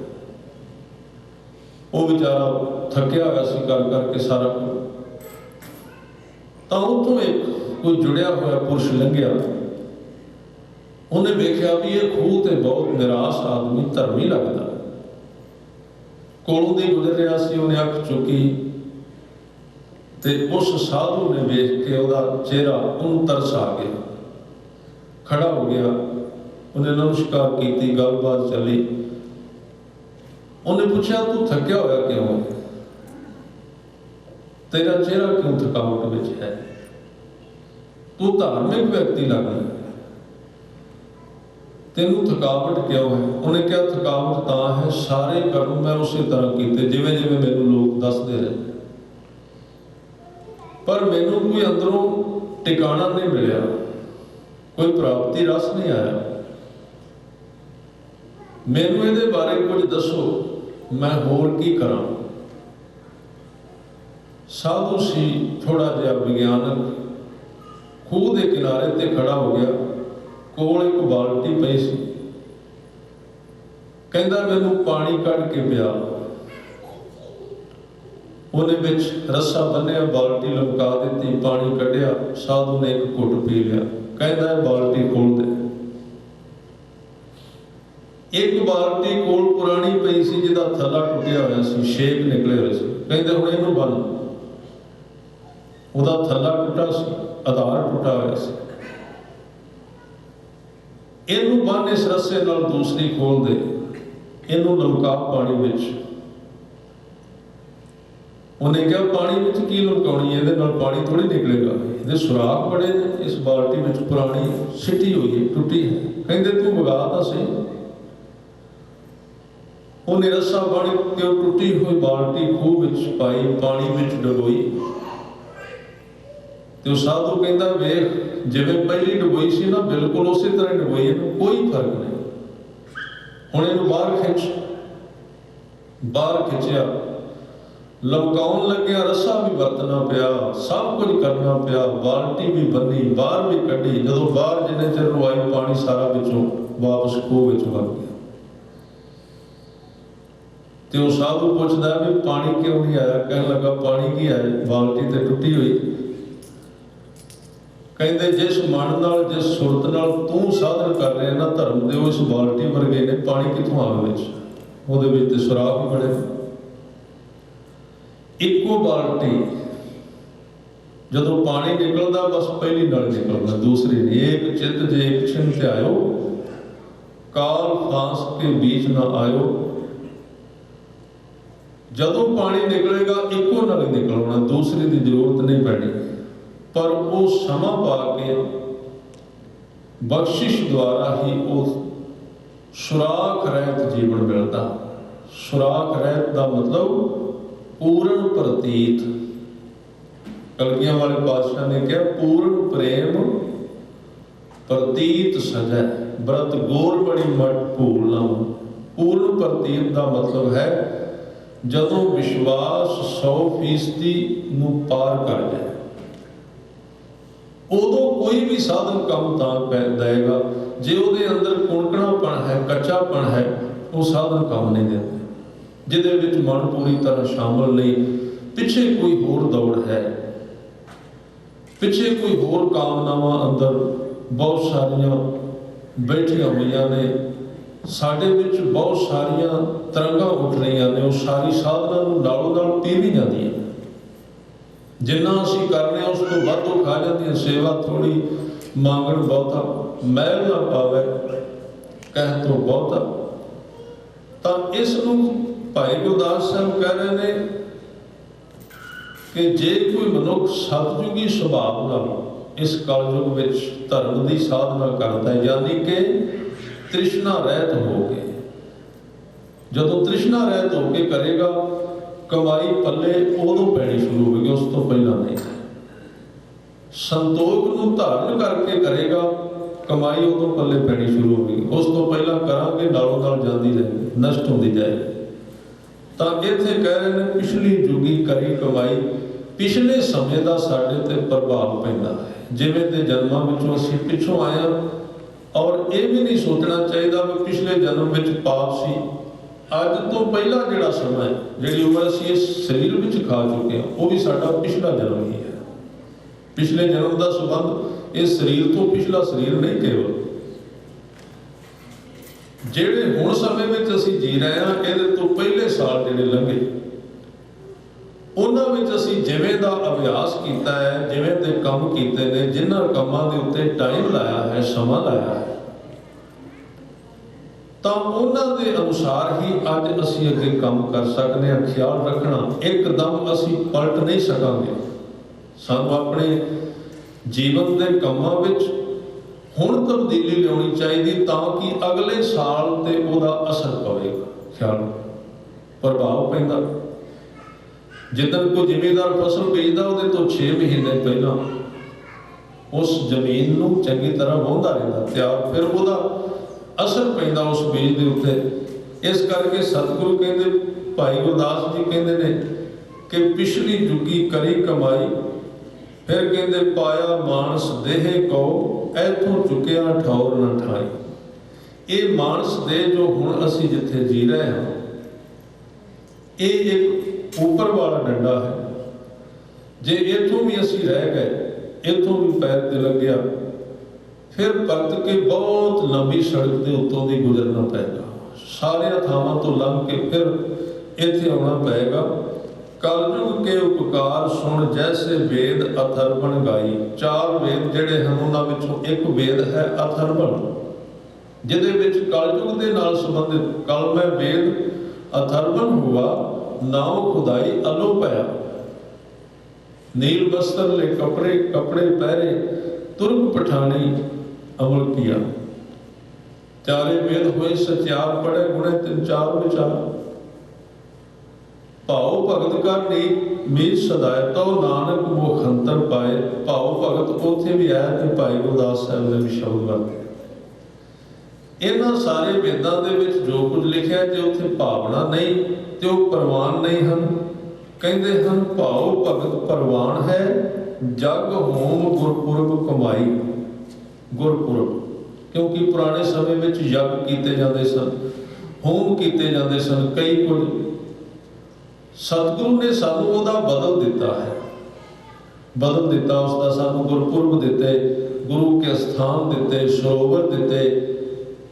ਉਹ ਵਿਚਾਰਾ ਥੱਕਿਆ ਹੋਇਆ ਸੀ ਕਰ ਕਰਕੇ ਸਾਰਾ ਕੁਝ। ਤਾਂ ਉੱਥੋਂ ਇੱਕ ਕੋਈ ਜੁੜਿਆ ਹੋਇਆ ਪੁਰਸ਼ ਲੰਘਿਆ, ਉਹਨੇ ਵੇਖਿਆ ਵੀ ਇਹ ਖੂਹ ਤੇ ਬਹੁਤ ਨਿਰਾਸ਼ ਆਦਮੀ ਧਰਮੀ ਲੱਗਦਾ। ਕੋਲੋਂ ਦੀ ਗੁਜ਼ਰ ਰਿਹਾ ਸੀ, ਉਹਨੇ ਅੱਖ ਚੁੱਕੀ ਤੇ ਉਸ ਸਾਧੂ ਨੇ ਵੇਖ ਕੇ ਉਹਦਾ ਚਿਹਰਾ ਉਹਨੂੰ ਤਰਸ ਆ ਗਿਆ, ਖੜਾ ਹੋ ਗਿਆ। ਉਹਨੇ ਨਮਸਕਾਰ ਕੀਤੀ, ਗੱਲਬਾਤ ਚੱਲੀ। ਉਹਨੇ ਪੁੱਛਿਆ ਤੂੰ ਥੱਕਿਆ ਹੋਇਆ ਕਿਉਂ ਹੈ? ਤੇਰਾ ਚਿਹਰਾ ਕਿਉਂ ਥਕਾਵਟ ਵਿੱਚ ਹੈ? ਤੂੰ ਧਾਰਮਿਕ ਵਿਅਕਤੀ ਲੱਗਦਾ, ਤੈਨੂੰ ਥਕਾਵਟ ਕਿਉਂ ਹੈ? ਉਹਨੇ ਕਿਹਾ ਥਕਾਵਟ ਤਾਂ ਹੈ ਸਾਰੇ ਕਰਮ ਮੈਂ ਉਸੇ ਤਰ੍ਹਾਂ ਕੀਤੇ ਜਿਵੇਂ ਜਿਵੇਂ ਮੈਨੂੰ ਲੋਕ ਦੱਸਦੇ ਰਹੇ, ਪਰ ਮੈਨੂੰ ਕੋਈ ਅੰਦਰੋਂ ਟਿਕਾਣਾ ਨਹੀਂ ਮਿਲਿਆ, ਕੋਈ ਪ੍ਰਾਪਤੀ ਰਸ ਨਹੀਂ ਆਇਆ। ਮੈਨੂੰ ਇਹਦੇ ਬਾਰੇ ਕੁਝ ਦੱਸੋ, ਮੈਂ ਹੋਰ ਕੀ ਕਰਾਂ? ਸਾਧੂ ਸੀ ਥੋੜਾ ਜਿਹਾ ਵਿਗਿਆਨਕ, ਖੂਹ ਦੇ ਕਿਨਾਰੇ ਤੇ ਖੜਾ ਹੋ ਗਿਆ। ਕੋਲ ਇੱਕ ਬਾਲਟੀ ਪਈ ਸੀ। ਕਹਿੰਦਾ ਮੈਨੂੰ ਪਾਣੀ ਕੱਢ ਕੇ ਪਿਆ। ਉਹਨੇ ਵਿੱਚ ਰੱਸਾ ਬੰਨਿਆ, ਬਾਲਟੀ ਲਮਕਾ ਦਿੱਤੀ, ਪਾਣੀ ਕੱਢਿਆ। ਸਾਧੂ ਨੇ ਇੱਕ ਘੁੱਟ ਪੀ ਲਿਆ। ਕਹਿੰਦਾ ਬਾਲਟੀ ਖੋਲ ਦੇ। ਇੱਕ ਬਾਲਟੀ ਕੋਲ ਪੁਰਾਣੀ ਪਈ ਸੀ ਜਿਹਦਾ ਥੱਲਾ ਟੁੱਟਿਆ ਹੋਇਆ ਸੀ, ਛੇਕ ਨਿਕਲੇ ਹੋਏ ਸੀ। ਕਹਿੰਦੇ ਹੁਣ ਇਹਨੂੰ ਬੰਨ। ਉਹਦਾ ਥੱਲਾ ਟੁੱਟਾ ਸੀ, ਆਧਾਰ ਟੁੱਟਾ ਹੋਇਆ ਸੀ। ਇਹਨੂੰ ਬੰਨ, ਇਸ ਰੱਸੇ ਨਾਲ ਦੂਸਰੀ ਖੋਲ ਦੇ, ਇਹਨੂੰ ਲਮਕਾ ਪਾਣੀ ਵਿੱਚ। ਉਹਨੇ ਕਿਹਾ ਪਾਣੀ ਵਿੱਚ ਕੀ ਲਮਕਾਉਣੀ ਹੈ? ਇਹਦੇ ਨਾਲ ਪਾਣੀ ਥੋੜੀ ਨਿਕਲੇਗਾ, ਇਹਦੇ ਸੁਰਾਖ ਬੜੇ ਨੇ, ਇਸ ਬਾਲਟੀ ਵਿੱਚ ਪੁਰਾਣੀ ਸਿੱਟੀ ਹੋਈ ਹੈ, ਟੁੱਟੀ ਹੈ। ਕਹਿੰਦੇ ਤੂੰ ਵਗਾ ਤਾਂ ਸਹੀ। ਉਹਨੇ ਰੱਸਾ ਬਣ ਕੇ ਉਹ ਟੁੱਟੀ ਹੋਈ ਬਾਲਟੀ ਖੂਹ ਵਿੱਚ ਪਾਈ, ਪਾਣੀ ਵਿੱਚ ਡੁਬੋਈ। ਤੇ ਉਹ ਸਾਧੂ ਕਹਿੰਦਾ ਵੇਖ, ਜਿਵੇਂ ਪਹਿਲੀ ਡੁਬੋਈ ਸੀ ਨਾ, ਬਿਲਕੁਲ ਉਸੇ ਤਰ੍ਹਾਂ ਡੁਬੋਈ, ਇਹਨੂੰ ਕੋਈ ਫਰਕ ਨਹੀਂ। ਹੁਣ ਇਹਨੂੰ ਬਾਹਰ ਖਿੱਚ। ਬਾਹਰ ਖਿੱਚਿਆ, ਲਮਕਾਉਣ ਲੱਗਿਆ, ਰੱਸਾ ਵੀ ਵਰਤਣਾ ਪਿਆ, ਸਭ ਕੁਝ ਕਰਨਾ ਪਿਆ, ਬਾਲਟੀ ਵੀ ਬੰਨੀ, ਬਾਹਰ ਵੀ ਕੱਢੀ। ਜਦੋਂ ਬਾਹਰ ਜਿੰਨੇ ਚਿਰ ਨੂੰ ਆਈ, ਪਾਣੀ ਸਾਰਾ ਵਿੱਚੋਂ ਵਾਪਸ ਖੂਹ ਵਿੱਚ ਵਗ ਗਿਆ। ਤੇ ਉਹ ਸਾਧੂ ਪੁੱਛਦਾ ਵੀ ਪਾਣੀ ਕਿਉਂ ਨਹੀਂ ਆਇਆ? ਕਹਿਣ ਲੱਗਾ ਪਾਣੀ ਕੀ ਆਇਆ, ਬਾਲਟੀ ਤੇ ਟੁੱਟੀ ਹੋਈ। ਕਹਿੰਦੇ ਜਿਸ ਮਨ ਨਾਲ, ਜਿਸ ਸੁਰਤ ਨਾਲ ਤੂੰ ਸਾਧਨ ਕਰ ਰਿਹਾ ਨਾ ਧਰਮ ਦੇ, ਉਹ ਇਸ ਬਾਲਟੀ ਵਰਗੇ ਨੇ, ਪਾਣੀ ਕਿੱਥੋਂ ਆਵੇ ਵਿੱਚ? ਉਹਦੇ ਵਿੱਚ ਤੇ ਸੁਰਾਖ ਵੀ ਬੜੇ। ਇੱਕੋ ਬਾਲਟੀ, ਜਦੋਂ ਪਾਣੀ ਨਿਕਲਦਾ ਬਸ ਪਹਿਲੀ ਨਾਲ ਨਿਕਲਦਾ, ਦੂਸਰੀ ਨਹੀਂ। ਏਕ ਚਿੱਤ ਜੇ ਇੱਕ ਛਿਨ ਤੇ ਆਇਓ, ਕਾਲ ਫਾਂਸ ਕੇ ਬੀਚ ਨਾ ਆਇਓ। ਜਦੋਂ ਪਾਣੀ ਨਿਕਲੇਗਾ ਇੱਕੋ ਨਾਲ ਹੀ ਨਿਕਲਣਾ, ਦੂਸਰੀ ਦੀ ਜ਼ਰੂਰਤ ਨਹੀਂ ਪੈਣੀ। ਪਰ ਉਹ ਸਮਾਂ ਪਾ ਕੇ ਬਖਸ਼ਿਸ਼ ਦੁਆਰਾ ਹੀ ਉਹ ਸੁਰਾਖ ਰਹਿਤ ਜੀਵਨ ਮਿਲਦਾ। ਸੁਰਾਖ ਰਹਿਤ ਦਾ ਮਤਲਬ ਪੂਰਨ ਪ੍ਰਤੀਤ। ਕਲਗੀਆਂ ਵਾਲੇ ਪਾਤਸ਼ਾਹ ਨੇ ਕਿਹਾ ਪੂਰਨ ਪ੍ਰੇਮ ਪ੍ਰਤੀਤ ਸਜੈ, ਬ੍ਰਤ ਗੋਰ ਬੜੀ ਮਟ ਭੂਲ ਨਾ। ਪੂਰਨ ਪ੍ਰਤੀਤ ਦਾ ਮਤਲਬ ਹੈ ਜਦੋਂ ਵਿਸ਼ਵਾਸ 100% ਨੂੰ ਪਾਰ ਕਰ ਜਾਏ, ਉਦੋਂ ਕੋਈ ਵੀ ਸਾਧਨ ਕੰਮ ਤਾਂ ਪੈ ਦੇਗਾ। ਜੇ ਉਹਦੇ ਅੰਦਰ ਕੁਣਕਣਾਪਣ ਹੈ, ਕੱਚਾਪਣ ਹੈ, ਉਹ ਸਾਧਨ ਕੰਮ ਨਹੀਂ ਦਿੰਦੇ। ਜਿਹਦੇ ਵਿੱਚ ਮਨ ਪੂਰੀ ਤਰ੍ਹਾਂ ਸ਼ਾਮਲ ਨਹੀਂ, ਪਿੱਛੇ ਕੋਈ ਹੋਰ ਦੌੜ ਹੈ, ਪਿੱਛੇ ਕੋਈ ਹੋਰ ਕਾਮਨਾਵਾਂ ਅੰਦਰ ਬਹੁਤ ਸਾਰੀਆਂ ਬੈਠੀਆਂ ਹੋਈਆਂ ਨੇ। ਸਾਡੇ ਵਿੱਚ ਬਹੁਤ ਸਾਰੀਆਂ ਤਰੰਗਾਂ ਉੱਠ ਰਹੀਆਂ ਨੇ, ਉਹ ਸਾਰੀ ਸਾਧਨਾ ਨੂੰ ਨਾਲੋਂ ਨਾਲ ਪੀ ਵੀ ਜਾਂਦੀਆਂ। ਜਿੰਨਾ ਅਸੀਂ ਕਰਨੇ ਉਸ ਤੋਂ ਵੱਧ ਉਹ ਖਾ ਜਾਂਦੀਆਂ। ਸੇਵਾ ਥੋੜੀ, ਮੰਗਣ ਬਹੁਤਾ, ਮੈਲ ਨਾ ਪਾਵੇ ਕਹਿ ਤੋਂ ਬਹੁਤਾ। ਤਾਂ ਇਸ ਨੂੰ ਭਾਈ ਗੁਰਦਾਸ ਸਾਹਿਬ ਕਹਿ ਰਹੇ ਨੇ ਕਿ ਜੇ ਕੋਈ ਮਨੁੱਖ ਸਤਿਯੁਗੀ ਸੁਭਾਅ ਨਾਲ ਇਸ ਕਲਯੁਗ ਵਿੱਚ ਧਰਮ ਦੀ ਸਾਧਨਾ ਕਰਦਾ ਹੈ, ਯਾਨੀ ਕਿ ਤ੍ਰਿਸ਼ਨਾ ਰਹਿਤ ਹੋ ਕੇ, ਜਦੋਂ ਤ੍ਰਿਸ਼ਨਾ ਰਹਿਤ ਹੋ ਕੇ ਕਰੇਗਾ, कमाई पल्ले उदों पैनी शुरू होगी, उस तो पहला नहीं। संतोख नूं धारण करके करेगा, कमाई उदों पल्ले पैनी शुरू होगी, उस तो पहला करांगे नालों नाल जांदी रहेगी, नष्ट होंदी जाएगी। तो इत्थे कह रहे हैं पिछली जुगी करी कमाई, पिछले समय का साडे ते प्रभाव पैंदा है। जिवें दे जन्मां विचों असीं पिछों आए हां, और ये भी नहीं सोचना चाहिए भी पिछले जन्म विच पाप सी, अज तो पहला जिहड़ा समय जिहड़ी उम्र असीं इस शरीर विच खा चुके हैं वो भी साडा पिछला जन्म ही है। पिछले जन्म का संबंध इस शरीर तो पिछला शरीर नहीं, केवल जिहड़े हुण समय विच असीं जी रहे हैं इहदे तो पहले साल जिहड़े लंघे उन्हां विच असीं जिवें दा अभ्यास कीता है, जिवें दे काम कीते ने, जिन्हां कामां दे उत्ते टाइम लाया है, समा लाया है, तो उन्हां दे अनुसार ही अज असीं अगे काम कर सकते हैं। ख्याल रखना एकदम असीं पलट नहीं सकांगे, सानूं अपने जीवन के कामां विच हुण तब्दीली लियाउणी चाहिए ताकि अगले साल ते उहदा असर पवेगा, ख्याल प्रभाव पैंदा। जिदन कोई जिमीदार फसल बीजदा उहदे तो 6 महीने पहला उस जमीन नूं चंगी तरह वाहुंदा रहिंदा, तैयार, फिर उहदा असर पैंदा उस बीज दे उत्ते। इस करके सतगुरु कहंदे, भाई गुरदास जी कहंदे ने कि पिछली जुगी करी कमाई, फिर कहंदे पाया मानस देहे को ऐथों चुकिया ठौर न ठाई। ये मानस दे जो हुण असीं जिथे जी रहे हैं ये एक ऊपर वाला डंडा है। जे इथों भी असीं रह गए, इथों भी पैर ते लग गया, फिर परत के बहुत लंबी सड़क के उत्तों दी गुजरना पेगा, सारे थावां तो लंघ के फिर इत्थे आउणा पेगा। कलयुग के उपकार सुन जैसे वेद अथर्वण गाई। 4 वेद जिहड़े हैं उन्हां विचों एक वेद है अथर्वण, जिहदे विच कलयुग दे नाल संबंधित कल मैं वेद अथर्वण हुआ नाव खुदाई अलो पाया। नील बस्तर ले कपड़े कपड़े पहरे तुर्क पठानी अमल किया। 4 वेद हुए सचार पढ़े गुणे 3-4 विचार। भाव भगत का मीत सदाए तो नानक मुखंतर पाए। भाव भगत उत्थे भी आया ते भाई गुरदास साहब ने भी शब्द वरते। इन्हां सारे वेदां दे विच जो कुछ लिखिया जे उत्थे भावना नहीं ते वो प्रवान नहीं हन। कहते हैं भाव भगत प्रवान है जग होम गुरपुरब कमाई। गुरपुरब क्योंकि पुराने समय में यज्ञ किए जाते सन, होम किए जाते सन, कई कुछ सतगुरु ने सानू उहदा बदल दिता है, बदल दिता उसका सानू गुरपुरब दिते, गुरु के स्थान दिते, सरोवर दिते,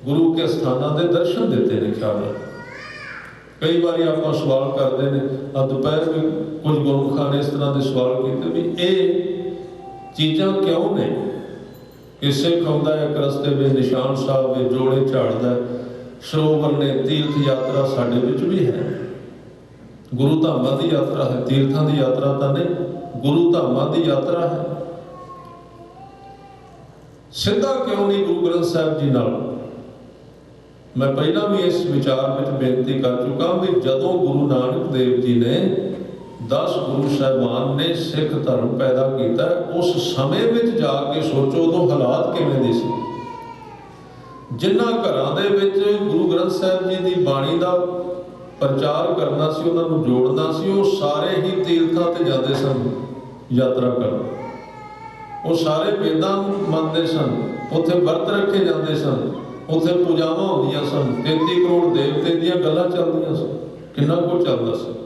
गुरु के स्थानों के दर्शन दिते ने। ख्याल कई बार आप सवाल करते हैं, दोपहर में कुछ गुरमुखा ने इस तरह के सवाल किए भी ये चीज़ां क्यों ने कि सिख आउंदा है एक रस्ते में निशान साहब में जोड़े झाड़दा, सरोवर ने, तीर्थ यात्रा साडे विच भी है, गुरु धामां की यात्रा है, तीर्थां की यात्रा तो नहीं, गुरु धामां की यात्रा है। सीधा क्यों नहीं गुरु ग्रंथ साहब जी नाल? मैं पहला भी इस विचार में बेनती कर चुका भी जदों गुरु नानक देव जी ने 10 गुरु साहिबान ने सिख धर्म पैदा किया, उस समय में जाके सोचो उदों हालात किवें दे सी। जिन्हां घरां दे विच गुरु ग्रंथ साहब जी की बाणी का प्रचार करना सी, उन्होंने जोड़ना सी, वो सारे ही तीर्थां ते जाते सन यात्रा कर, वो सारे वेदां मनते सन, उत्थे व्रत रखे जाते सन, उत्थे पूजावां होंदियां सन, 33 करोड़ देवते दीयां गल्लां चलदियां सन, किन्ना कुछ चलदा सी।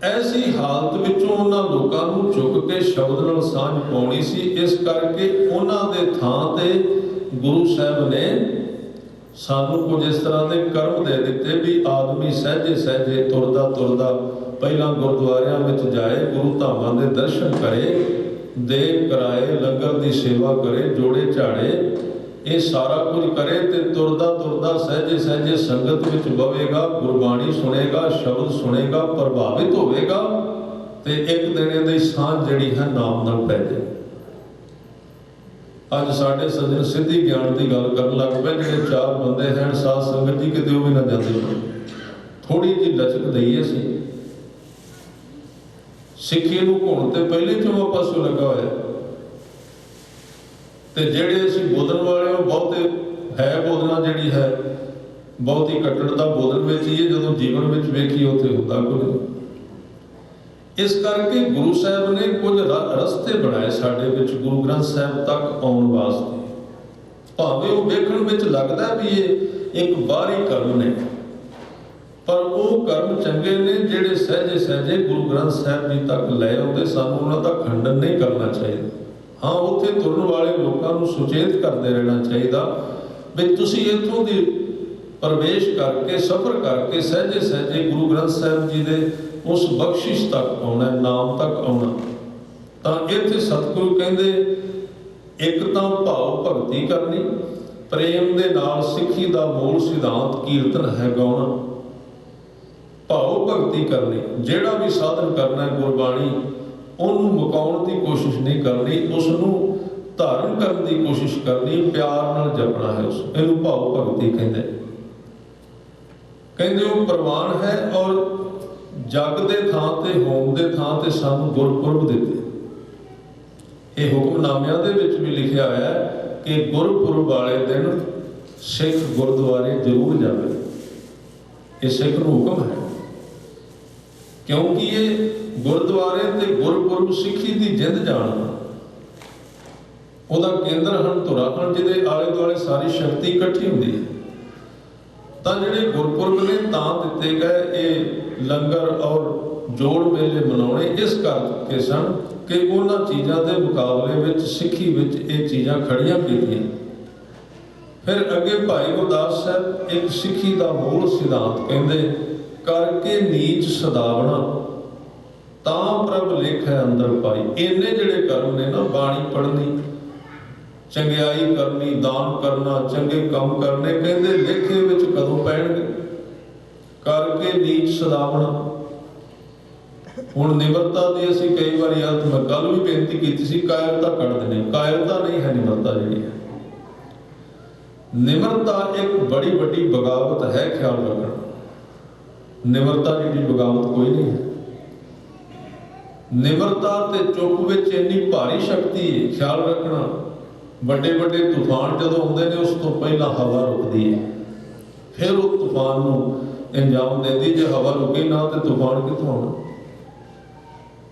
ऐसी हालत विचों उन्हां लोकां नूं चुक के शब्द नाल सांझ पाउणी सी। इस करके उन्हां दे थां ते गुरु साहब ने सानू कुछ इस तरह के कर्म दे दिते भी आदमी सहजे सहजे तुरदा तुरदा पहला गुरुद्वारियां विच जाए, गुरु धामां दे दर्शन करे, देग कराए, लंगर की सेवा करे, जोड़े झाड़े, ये सारा कुछ करे तो तुरदा तुरदा सहजे सहजे संगत विच बवेगा, गुरबाणी सुनेगा, शब्द सुनेगा, प्रभावित होवेगा तो एक दिन इहदी सांझ जिहड़ी है नाम नाल पै जाए। अज साडे सज्जन सिद्धि ज्ञान की गल करन लग पे, जिहड़े 4 बंदे हैं साध संगत जी किते वो भी ना जाते, थोड़ी जी लचक दईए सी ਸਿੱਖੀ ਨੂੰ ਘੁਣ ਤੇ ਪਹਿਲੇ ਚੋਂ ਪਾਸੋਂ ਲੱਗਾ ਹੋਇਆ। ਤੇ ਜਿਹੜੇ ਅਸੀਂ ਬੋਲਣ ਵਾਲੇ ਉਹ ਬਹੁਤੇ ਹੈ ਬੋਲਣਾ ਜਿਹੜੀ ਹੈ ਬਹੁਤੀ ਕੱਟੜਤਾ ਬੋਲਣ ਵਿੱਚ ਹੀ ਹੈ, ਜਦੋਂ ਜੀਵਨ ਵਿੱਚ ਵੇਖੀ ਉੱਥੇ ਹੁੰਦਾ ਕੁਝ। ਇਸ ਕਰਕੇ ਗੁਰੂ ਸਾਹਿਬ ਨੇ ਕੁਝ ਰਸਤੇ ਬਣਾਏ ਸਾਡੇ ਵਿੱਚ ਗੁਰੂ ਗ੍ਰੰਥ ਸਾਹਿਬ ਤੱਕ ਆਉਣ ਵਾਸਤੇ। ਭਾਵੇਂ ਉਹ ਵੇਖਣ ਵਿੱਚ ਲੱਗਦਾ ਵੀ ਇਹ ਇੱਕ ਬਾਹਰੀ ਕਰਮ ਨੇ, ਪਰ ਉਹ ਕਰਮ ਚੰਗੇ ਨੇ ਜਿਹੜੇ ਸਹਿਜੇ ਸਹਿਜੇ ਗੁਰੂ ਗ੍ਰੰਥ ਸਾਹਿਬ ਜੀ ਤੱਕ ਲੈ ਆਉਂਦੇ। ਸਾਨੂੰ ਉਹਨਾਂ ਦਾ ਖੰਡਨ ਨਹੀਂ ਕਰਨਾ ਚਾਹੀਦਾ। ਹਾਂ, ਉੱਥੇ ਤੁਰਨ ਵਾਲੇ ਲੋਕਾਂ ਨੂੰ ਸੁਚੇਤ ਕਰਦੇ ਰਹਿਣਾ ਚਾਹੀਦਾ ਵੀ ਤੁਸੀਂ ਇੱਥੋਂ ਦੀ ਪ੍ਰਵੇਸ਼ ਕਰਕੇ ਸਫ਼ਰ ਕਰਕੇ ਸਹਿਜੇ ਸਹਿਜੇ ਗੁਰੂ ਗ੍ਰੰਥ ਸਾਹਿਬ ਜੀ ਦੇ ਉਸ ਬਖਸ਼ਿਸ਼ ਤੱਕ ਆਉਣਾ, ਨਾਮ ਤੱਕ ਆਉਣਾ। ਤਾਂ ਇੱਥੇ ਸਤਿਗੁਰੂ ਕਹਿੰਦੇ ਇੱਕ ਤਾਂ ਭਾਵ ਭਗਤੀ ਕਰਨੀ, ਪ੍ਰੇਮ ਦੇ ਨਾਲ ਸਿੱਖੀ ਦਾ ਮੂਲ ਸਿਧਾਂਤ ਕੀਰਤਨ ਹੈ ਗਾਉਣਾ। ਭਾਵ ਭਗਤੀ ਕਰਨੀ, ਜਿਹੜਾ ਵੀ ਸਾਧਨ ਕਰਨਾ ਗੁਰਬਾਣੀ ਉਹਨੂੰ ਮੁਕਾਉਣ ਦੀ ਕੋਸ਼ਿਸ਼ ਨਹੀਂ ਕਰਨੀ, ਉਸ ਨੂੰ ਧਾਰਨ ਕਰਨ ਦੀ ਕੋਸ਼ਿਸ਼ ਕਰਨੀ, ਪਿਆਰ ਨਾਲ ਜਪਣਾ ਹੈ ਉਸ ਇਹਨੂੰ ਭਾਵ ਭਗਤੀ ਕਹਿੰਦੇ। ਕਹਿੰਦੇ ਉਹ ਪ੍ਰਵਾਨ ਹੈ ਔਰ ਜਗ ਦੇ ਥਾਂ ਤੇ ਹੋਮ ਦੇ ਥਾਂ ਤੇ ਸਾਨੂੰ ਗੁਰਪੁਰਬ ਦਿੱਤੇ। ਇਹ ਹੁਕਮਨਾਮਿਆਂ ਦੇ ਵਿੱਚ ਵੀ ਲਿਖਿਆ ਹੋਇਆ ਹੈ ਕਿ ਗੁਰਪੁਰਬ ਵਾਲੇ ਦਿਨ ਸਿੱਖ ਗੁਰਦੁਆਰੇ ਜ਼ਰੂਰ ਜਾਵੇ। ਇਹ ਸਿੱਖ ਨੂੰ ਹੁਕਮ ਹੈ, ਕਿਉਂਕਿ ਇਹ ਗੁਰਦੁਆਰੇ ਤੇ ਗੁਰਪੁਰਬ ਸਿੱਖੀ ਦੀ ਜਿੰਦ ਜਾਣ ਉਹਦਾ ਕੇਂਦਰ ਹਨ, ਧੁਰਾ ਹਨ, ਜਿਹਦੇ ਆਲੇ ਦੁਆਲੇ ਸਾਰੀ ਸ਼ਕਤੀ ਇਕੱਠੀ ਹੁੰਦੀ ਹੈ। ਤਾਂ ਜਿਹੜੇ ਗੁਰਪੁਰਬ ਨੇ ਤਾਂ ਦਿੱਤੇ ਗਏ ਇਹ ਲੰਗਰ ਔਰ ਜੋੜ ਮੇਲੇ ਮਨਾਉਣੇ ਇਸ ਕਰਕੇ ਸਨ ਕਿ ਉਹਨਾਂ ਚੀਜ਼ਾਂ ਦੇ ਮੁਕਾਬਲੇ ਵਿੱਚ ਸਿੱਖੀ ਵਿੱਚ ਇਹ ਚੀਜ਼ਾਂ ਖੜੀਆਂ ਕੀਤੀਆਂ। ਫਿਰ ਅੱਗੇ ਭਾਈ ਗੁਰਦਾਸ ਸਾਹਿਬ ਇੱਕ ਸਿੱਖੀ ਦਾ ਮੂਲ ਸਿਧਾਂਤ ਕਹਿੰਦੇ, ਕਰਕੇ ਨੀਚ ਸਦਾਵਣਾ ਤਾਂ ਪ੍ਰਭ ਲੇਖੈ ਅੰਦਰ ਪਾਈ। ਇੰਨੇ ਜਿਹੜੇ ਕਰਮ ਨੇ ਨਾ, ਬਾਣੀ ਪੜ੍ਹਨੀ, ਚੰਗਿਆਈ ਕਰਨੀ, ਦਾਨ ਕਰਨਾ, ਚੰਗੇ ਕੰਮ ਕਰਨੇ, ਕਹਿੰਦੇ ਲੇਖੇ ਵਿੱਚ ਕਦੋਂ ਪੈਣਗੇ। ਕਰਕੇ ਨੀਚ ਸਦਾਵਣਾ। ਹੁਣ ਨਿਮਰਤਾ ਦੀ ਅਸੀਂ ਕਈ ਵਾਰੀ ਮੈਂ ਕੱਲ ਵੀ ਬੇਨਤੀ ਕੀਤੀ ਸੀ, ਕਾਇਰਤਾ ਕੱਢ ਦਿੰਦੇ। ਕਾਇਰਤਾ ਨਹੀਂ ਹੈ ਨਿਮਰਤਾ ਜਿਹੜੀ ਹੈ। ਨਿਮਰਤਾ ਇੱਕ ਬੜੀ ਵੱਡੀ ਬਗਾਵਤ ਹੈ, ਖਿਆਲ ਰੱਖਣਾ। ਨਿਮਰਤਾ ਜਿਹੜੀ ਬਗਾਵਤ ਕੋਈ ਨਹੀਂ ਹੈ। ਨਿਮਰਤਾ ਤੇ ਚੁੱਪ ਵਿੱਚ ਇੰਨੀ ਭਾਰੀ ਸ਼ਕਤੀ ਹੈ, ਖਿਆਲ ਰੱਖਣਾ। ਵੱਡੇ ਵੱਡੇ ਤੂਫਾਨ ਜਦੋਂ ਆਉਂਦੇ ਨੇ ਉਸ ਤੋਂ ਪਹਿਲਾਂ ਹਵਾ ਰੁਕਦੀ ਹੈ, ਫਿਰ ਉਹ ਤੂਫਾਨ ਨੂੰ ਅੰਜਾਮ ਦਿੰਦੀ। ਜੇ ਹਵਾ ਰੁਕੇ ਨਾ ਤੇ ਤੂਫਾਨ ਕਿੱਥੋਂ ਆਉਣਾ।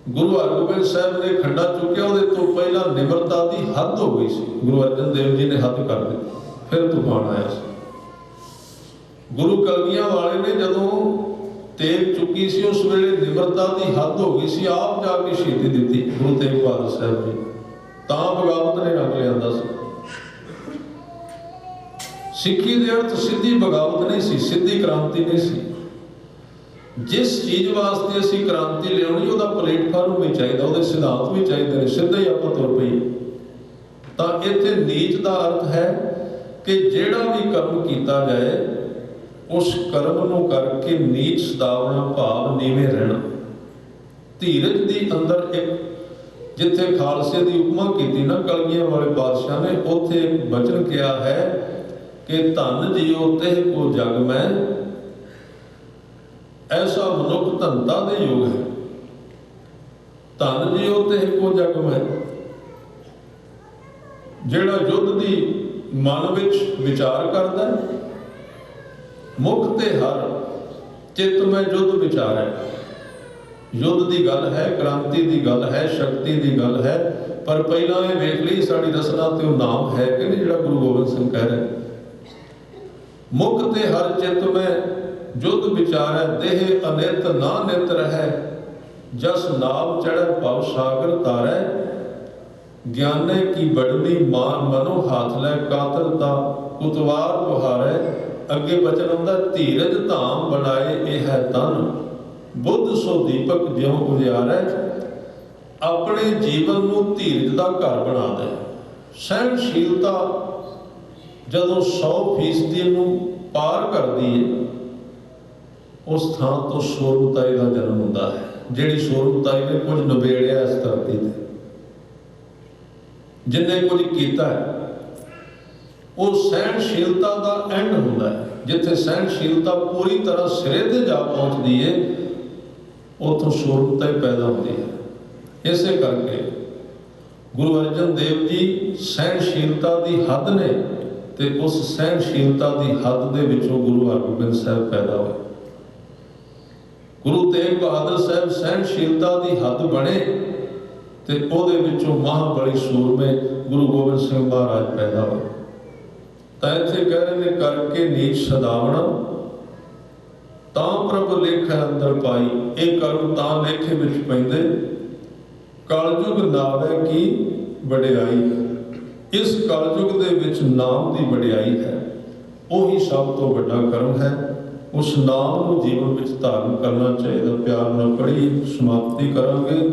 ਗੁਰੂ ਹਰਗੋਬਿੰਦ ਸਾਹਿਬ ਨੇ ਖੰਡਾ ਚੁੱਕਿਆ, ਉਹਦੇ ਤੋਂ ਪਹਿਲਾਂ ਨਿਮਰਤਾ ਦੀ ਹੱਦ ਹੋ ਗਈ ਸੀ। ਗੁਰੂ ਅਰਜਨ ਦੇਵ ਜੀ ਨੇ ਹੱਦ ਕਰ ਦਿੱਤੀ, ਫਿਰ ਤੂਫਾਨ ਆਇਆ ਸੀ। ਗੁਰੂ ਕਲਗੀਆਂ ਵਾਲੇ ਨੇ ਜਦੋਂ ਤੇਗ ਚੁੱਕੀ ਸੀ ਉਸ ਵੇਲੇ ਨਿਮਰਤਾ ਦੀ ਹੱਦ ਹੋ ਗਈ ਸੀ, ਆਪ ਜਾ ਕੇ ਸ਼ਹੀਦੀ ਦਿੱਤੀ ਗੁਰੂ ਤੇਗ ਬਹਾਦਰ ਸਾਹਿਬ ਜੀ। ਤਾਂ ਬਗਾਵਤ ਨੇ ਰੰਗ ਲਿਆਂਦਾ ਸੀ। ਸਿੱਖੀ ਦੇ ਅਰਥ ਸਿੱਧੀ ਬਗਾਵਤ ਨਹੀਂ ਸੀ, ਸਿੱਧੀ ਕ੍ਰਾਂਤੀ ਨਹੀਂ ਸੀ। ਜਿਸ ਚੀਜ਼ ਵਾਸਤੇ ਅਸੀਂ ਕ੍ਰਾਂਤੀ ਲਿਆਉਣੀ ਉਹਦਾ ਪਲੇਟਫਾਰਮ ਵੀ ਚਾਹੀਦਾ, ਉਹਦੇ ਸਿਧਾਂਤ ਵੀ ਚਾਹੀਦੇ ਨੇ, ਸਿੱਧਾ ਹੀ ਆਪਾਂ ਤੁਰ ਪਈਏ। ਤਾਂ ਇੱਥੇ ਨੀਚ ਦਾ ਅਰਥ ਹੈ ਕਿ ਜਿਹੜਾ ਵੀ ਕਰਮ ਕੀਤਾ ਜਾਏ ਉਸ ਕਰਮ ਨੂੰ ਕਰਕੇ ਨੀਚ ਸਦਾਵਣਾ, ਭਾਵ ਨੀਵੇਂ ਰਹਿਣਾ। ਧੀਰਜ ਦੀ ਅੰਦਰ ਇੱਕ ਜਿੱਥੇ ਖਾਲਸੇ ਦੀ ਉਪਮਾ ਕੀਤੀ ਨਾ ਕਲਗੀਆਂ ਵਾਲੇ ਪਾਤਸ਼ਾਹ ਨੇ, ਉੱਥੇ ਇੱਕ ਬਚਨ ਕਿਹਾ ਹੈ ਕਿ ਧਨ ਜੀਓ ਤਿਹ ਕੋ ਜਗ ਮੈਂ, ਐਸਾ ਮਨੁੱਖ ਧਨਤਾ ਦੇ ਯੋਗ ਹੈ। ਧਨ ਜੀਓ ਤਿਹ ਕੋ ਜਗ ਮੈਂ, ਜਿਹੜਾ ਯੁੱਧ ਦੀ ਮਨ ਵਿੱਚ ਵਿਚਾਰ ਕਰਦਾ, ਮੁਖ ਤੇ ਹਰ ਚਿੱਤ ਮੈਂ ਯੁੱਧ ਵਿਚਾਰੈ। ਯੁੱਧ ਦੀ ਗੱਲ ਹੈ, ਕ੍ਰਾਂਤੀ ਦੀ ਗੱਲ ਹੈ, ਸ਼ਕਤੀ ਦੀ ਗੱਲ ਹੈ, ਪਰ ਪਹਿਲਾਂ ਇਹ ਵੇਖ ਲਈ ਸਾਡੀ ਰਸਨਾ ਤੇ ਉਹ ਨਾਮ ਹੈ ਕਿ ਨਹੀਂ ਜਿਹੜਾ ਗੁਰੂ ਗੋਬਿੰਦ ਸਿੰਘ ਕਹਿ ਰਿਹਾ। ਮੁਖ ਤੇ ਹਰ ਚਿੱਤ ਮੈਂ ਯੁੱਧ ਵਿਚਾਰੈ, ਦੇਹ ਅਨਿਤ ਨਾ ਨਿਤ ਰਹੈ, ਜਸ ਨਾਮ ਚੜ੍ਹੈ ਭਵ ਸਾਗਰ ਤਾਰੈ, ਗਿਆਨੇ ਕੀ ਬੜਨੀ ਮਾਨ ਮਨੋ ਹਾਥ ਲੈ, ਕਾਤਲ ਦਾ ਕੁਤਵਾਰ ਬੁਹਾਰੈ। ਅੱਗੇ ਬਚਨ ਹੁੰਦਾ, ਧੀਰਜ ਧਾਮ ਬਣਾਏ ਇਹ ਹੈ ਤਨ, ਬੁੱਧ ਸੋ ਦੀਪਕ ਜਿਉ ਉਜਿਆਰੈ। ਆਪਣੇ ਜੀਵਨ ਨੂੰ ਧੀਰਜ ਦਾ ਘਰ ਬਣਾ ਦੇ। ਸਹਿਣਸ਼ੀਲਤਾ ਜਦੋਂ 100% ਨੂੰ ਪਾਰ ਕਰਦੀ ਹੈ, ਉਸ ਥਾਂ ਤੋਂ ਸੂਰਮਤਾਈ ਦਾ ਜਨਮ ਹੁੰਦਾ ਹੈ। ਜਿਹੜੀ ਸੂਰਮਤਾਈ ਨੇ ਕੁਝ ਨਿਬੇੜਿਆ ਇਸ ਧਰਤੀ ਤੇ, ਜਿੰਨੇ ਕੁਝ ਕੀਤਾ ਹੈ, ਉਹ ਸਹਿਣਸ਼ੀਲਤਾ ਦਾ ਐਂਡ ਹੁੰਦਾ ਹੈ। ਜਿੱਥੇ ਸਹਿਣਸ਼ੀਲਤਾ ਪੂਰੀ ਤਰ੍ਹਾਂ ਸਿਰੇ ਤੇ ਜਾ ਪਹੁੰਚਦੀ ਹੈ, ਉੱਥੋਂ ਸੂਰਮਤਾਈ ਪੈਦਾ ਹੁੰਦੀ ਹੈ। ਇਸੇ ਕਰਕੇ ਗੁਰੂ ਅਰਜਨ ਦੇਵ ਜੀ ਸਹਿਣਸ਼ੀਲਤਾ ਦੀ ਹੱਦ ਨੇ, ਤੇ ਉਸ ਸਹਿਣਸ਼ੀਲਤਾ ਦੀ ਹੱਦ ਦੇ ਵਿੱਚੋਂ ਗੁਰੂ ਹਰਗੋਬਿੰਦ ਸਾਹਿਬ ਪੈਦਾ ਹੋਏ। ਗੁਰੂ ਤੇਗ ਬਹਾਦਰ ਸਾਹਿਬ ਸਹਿਣਸ਼ੀਲਤਾ ਦੀ ਹੱਦ ਬਣੇ ਤੇ ਉਹਦੇ ਵਿੱਚੋਂ ਮਹਾਬਲੀ ਸੂਰਮੇ ਗੁਰੂ ਗੋਬਿੰਦ ਸਿੰਘ ਮਹਾਰਾਜ ਪੈਦਾ ਹੋਏ। ਤਾਂ ਇੱਥੇ ਕਹਿ ਰਹੇ ਨੇ ਕਰਕੇ ਨੀਚ ਸਦਾਵਣਾ ਤਾਂ ਪ੍ਰਭ ਲੇਖੈ ਅੰਦਰ ਪਾਈ। ਇਹ ਕਰਮ ਤਾਂ ਲੇਖੇ ਵਿੱਚ ਪੈਂਦੇ, ਕਲਯੁਗ ਨਾਵੇ ਕੀ ਵਡਿਆਈ। ਇਸ ਕਲਯੁਗ ਦੇ ਵਿੱਚ ਨਾਮ ਦੀ ਵਡਿਆਈ ਹੈ, ਉਹੀ ਸਭ ਤੋਂ ਵੱਡਾ ਕਰਮ ਹੈ। ਉਸ ਨਾਮ ਨੂੰ ਜੀਵਨ ਵਿੱਚ ਧਾਰਨ ਕਰਨਾ ਚਾਹੀਦਾ। ਪਿਆਰ ਨਾਲ ਪੜ੍ਹੀ ਸਮਾਪਤੀ ਕਰਾਂਗੇ।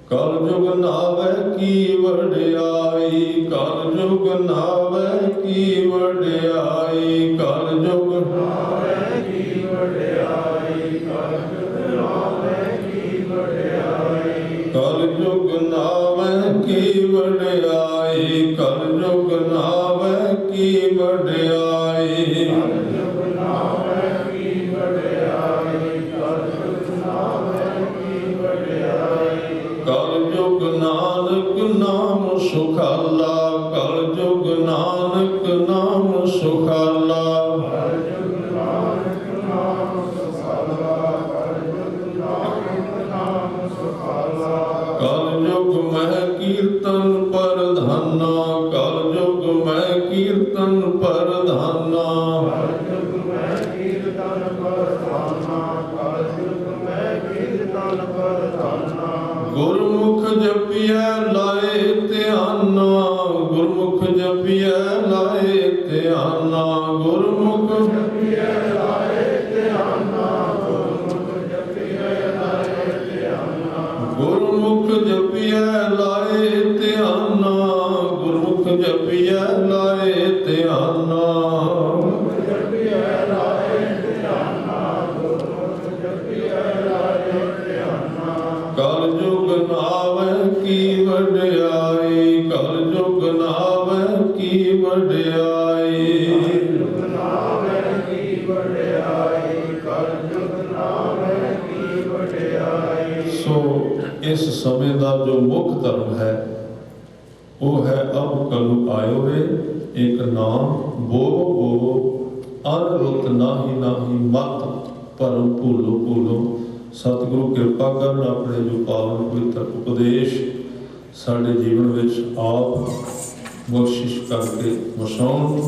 ਕਲਯੁਗ ਨਾਵੇ ਕੀ ਵਡਿਆਈ, ਕਲਯੁਗ ਨਾਵੇ ਕੀ ਵਡਿਆਈ, ਕਲਯੁਗ ਨਾਵੇ ਕੀ ਵਡਿਆਈ, ਕਲਯੁਗ ਨਾਵੇ ਕੀ ਵਡਿਆਈ, ਕਲਯੁਗ ਨਾਵੇ ਕੀ ਵਡਿਆਈ, ਕਲਯੁਗ ਨਾਵੇ ਕੀ ਵਡਿਆਈ, ਕਲਯੁਗ ਨਾਵੇ ਕੀ ਵਡਿਆਈ, ਕਲਯੁਗ ਨਾਵੇ ਕੀ ਵਡਿਆਈ। ਕਲਯੁਗ ਨਾਨਕ ਨਾਮ ਸੁਖਾਲਾ, ਕਲਯੁਗ ਨਾਨਕ ਨਾਮ ਸੁਖਾਲਾ, ਕਲਯੁਗ ਨਾਨਕ ਨਾਮ ਸੁਖਾਲਾ, ਕਲਯੁਗ ਨਾਨਕ ਨਾਮ ਸੁਖਾਲਾ। ਕਲਯੁਗ ਮਹਿ ਕੀਰਤਨ ਪ੍ਰਧਾਨਾ, ਕਲਯੁਗ ਮਹਿ ਕੀਰਤਨ ਪ੍ਰਧਾਨਾ, ਕਲਯੁਗ ਮਹਿ ਕੀਰਤਨ ਪ੍ਰਧਾਨਾ, ਕਲਯੁਗ ਮਹਿ ਕੀਰਤਨ ਪ੍ਰਧਾਨਾ। ਗੁਰਮੁਖ ਜਪੀਐ ਲਾਏ ਧਿਆਨਾ, ਗੁਰਮੁਖ ਜਪੀਐ ਲਾਏ ਧਿਆਨਾ, ਗੁਰਮੁਖ ਜਪੀਐ ਲਾਏ ਧਿਆਨਾ, ਗੁਰਮੁਖ ਜਪੀਐ ਲਾਏ ਧਿਆਨਾ, ਗੁਰਮੁਖ ਜਪੀਐ ਲਾਏ ਧਿਆਨਾ, ਗੁਰਮੁਖ ਜਪੀਐ ਲਾਏ ਧਿਆਨਾ, ਗੁਰਮੁਖ ਜਪੀਐ ਲਾਏ ਧਿਆਨਾ, ਗੁਰਮੁਖ ਜਪੀਐ ਲਾਏ ਧਿਆਨਾ। ਕਲਯੁਗ ਨਾਵੇ ਕੀ ਵਡਿਆਈ, ਕਲਯੁਗ ਨਾਵੇ ਕੀ ਵਡਿਆਈ, ਕਲਯੁਗ ਨਾਵੇ ਕੀ ਵਡਿਆਈ, ਕਲਯੁਗ ਨਾਵੇ ਕੀ ਵਡਿਆਈ। ਸੋ ਇਸ ਸਮੇਂ ਦਾ ਜੋ ਮੁੱਖ ਧਰਮ ਹੈ ਉਹ ਹੈ ਅਬ ਕਲੁ ਆਇਓ ਵੇ, ਇੱਕ ਨਾਮ ਬੋਵੋ ਬੋਵੋ, ਅਨਰੁੱਤ ਨਾਹੀ ਨਾਹੀ ਮਤ ਪਰਮ ਭੂਲੋ ਭੂਲੋ। ਸਤਿਗੁਰੂ ਕਿਰਪਾ ਕਰਨ ਆਪਣੇ ਜੋ ਪਾਵਨ ਪਵਿੱਤਰ ਉਪਦੇਸ਼ ਸਾਡੇ ਜੀਵਨ ਵਿੱਚ ਆਪ ਬਖਸ਼ਿਸ਼ ਕਰਕੇ ਵਸਾਉਣ,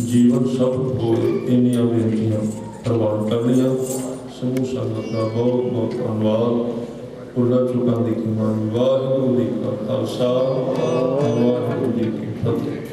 ਜੀਵਨ ਸਫਲ ਹੋਏ। ਇੰਨੀਆਂ ਬੇਨਤੀਆਂ ਪ੍ਰਵਾਨ ਕਰਨੀਆਂ। ਸਮੂਹ ਸੰਗਤ ਦਾ ਬਹੁਤ ਬਹੁਤ ਧੰਨਵਾਦ। ਭੁੱਲਾਂ ਚੁੱਕਾਂ ਦੀ ਖਿਮਾ। ਵਾਹਿਗੁਰੂ ਜੀ ਕਾ ਖਾਲਸਾ, ਵਾਹਿਗੁਰੂ ਜੀ ਕੀ ਫਤਿਹ।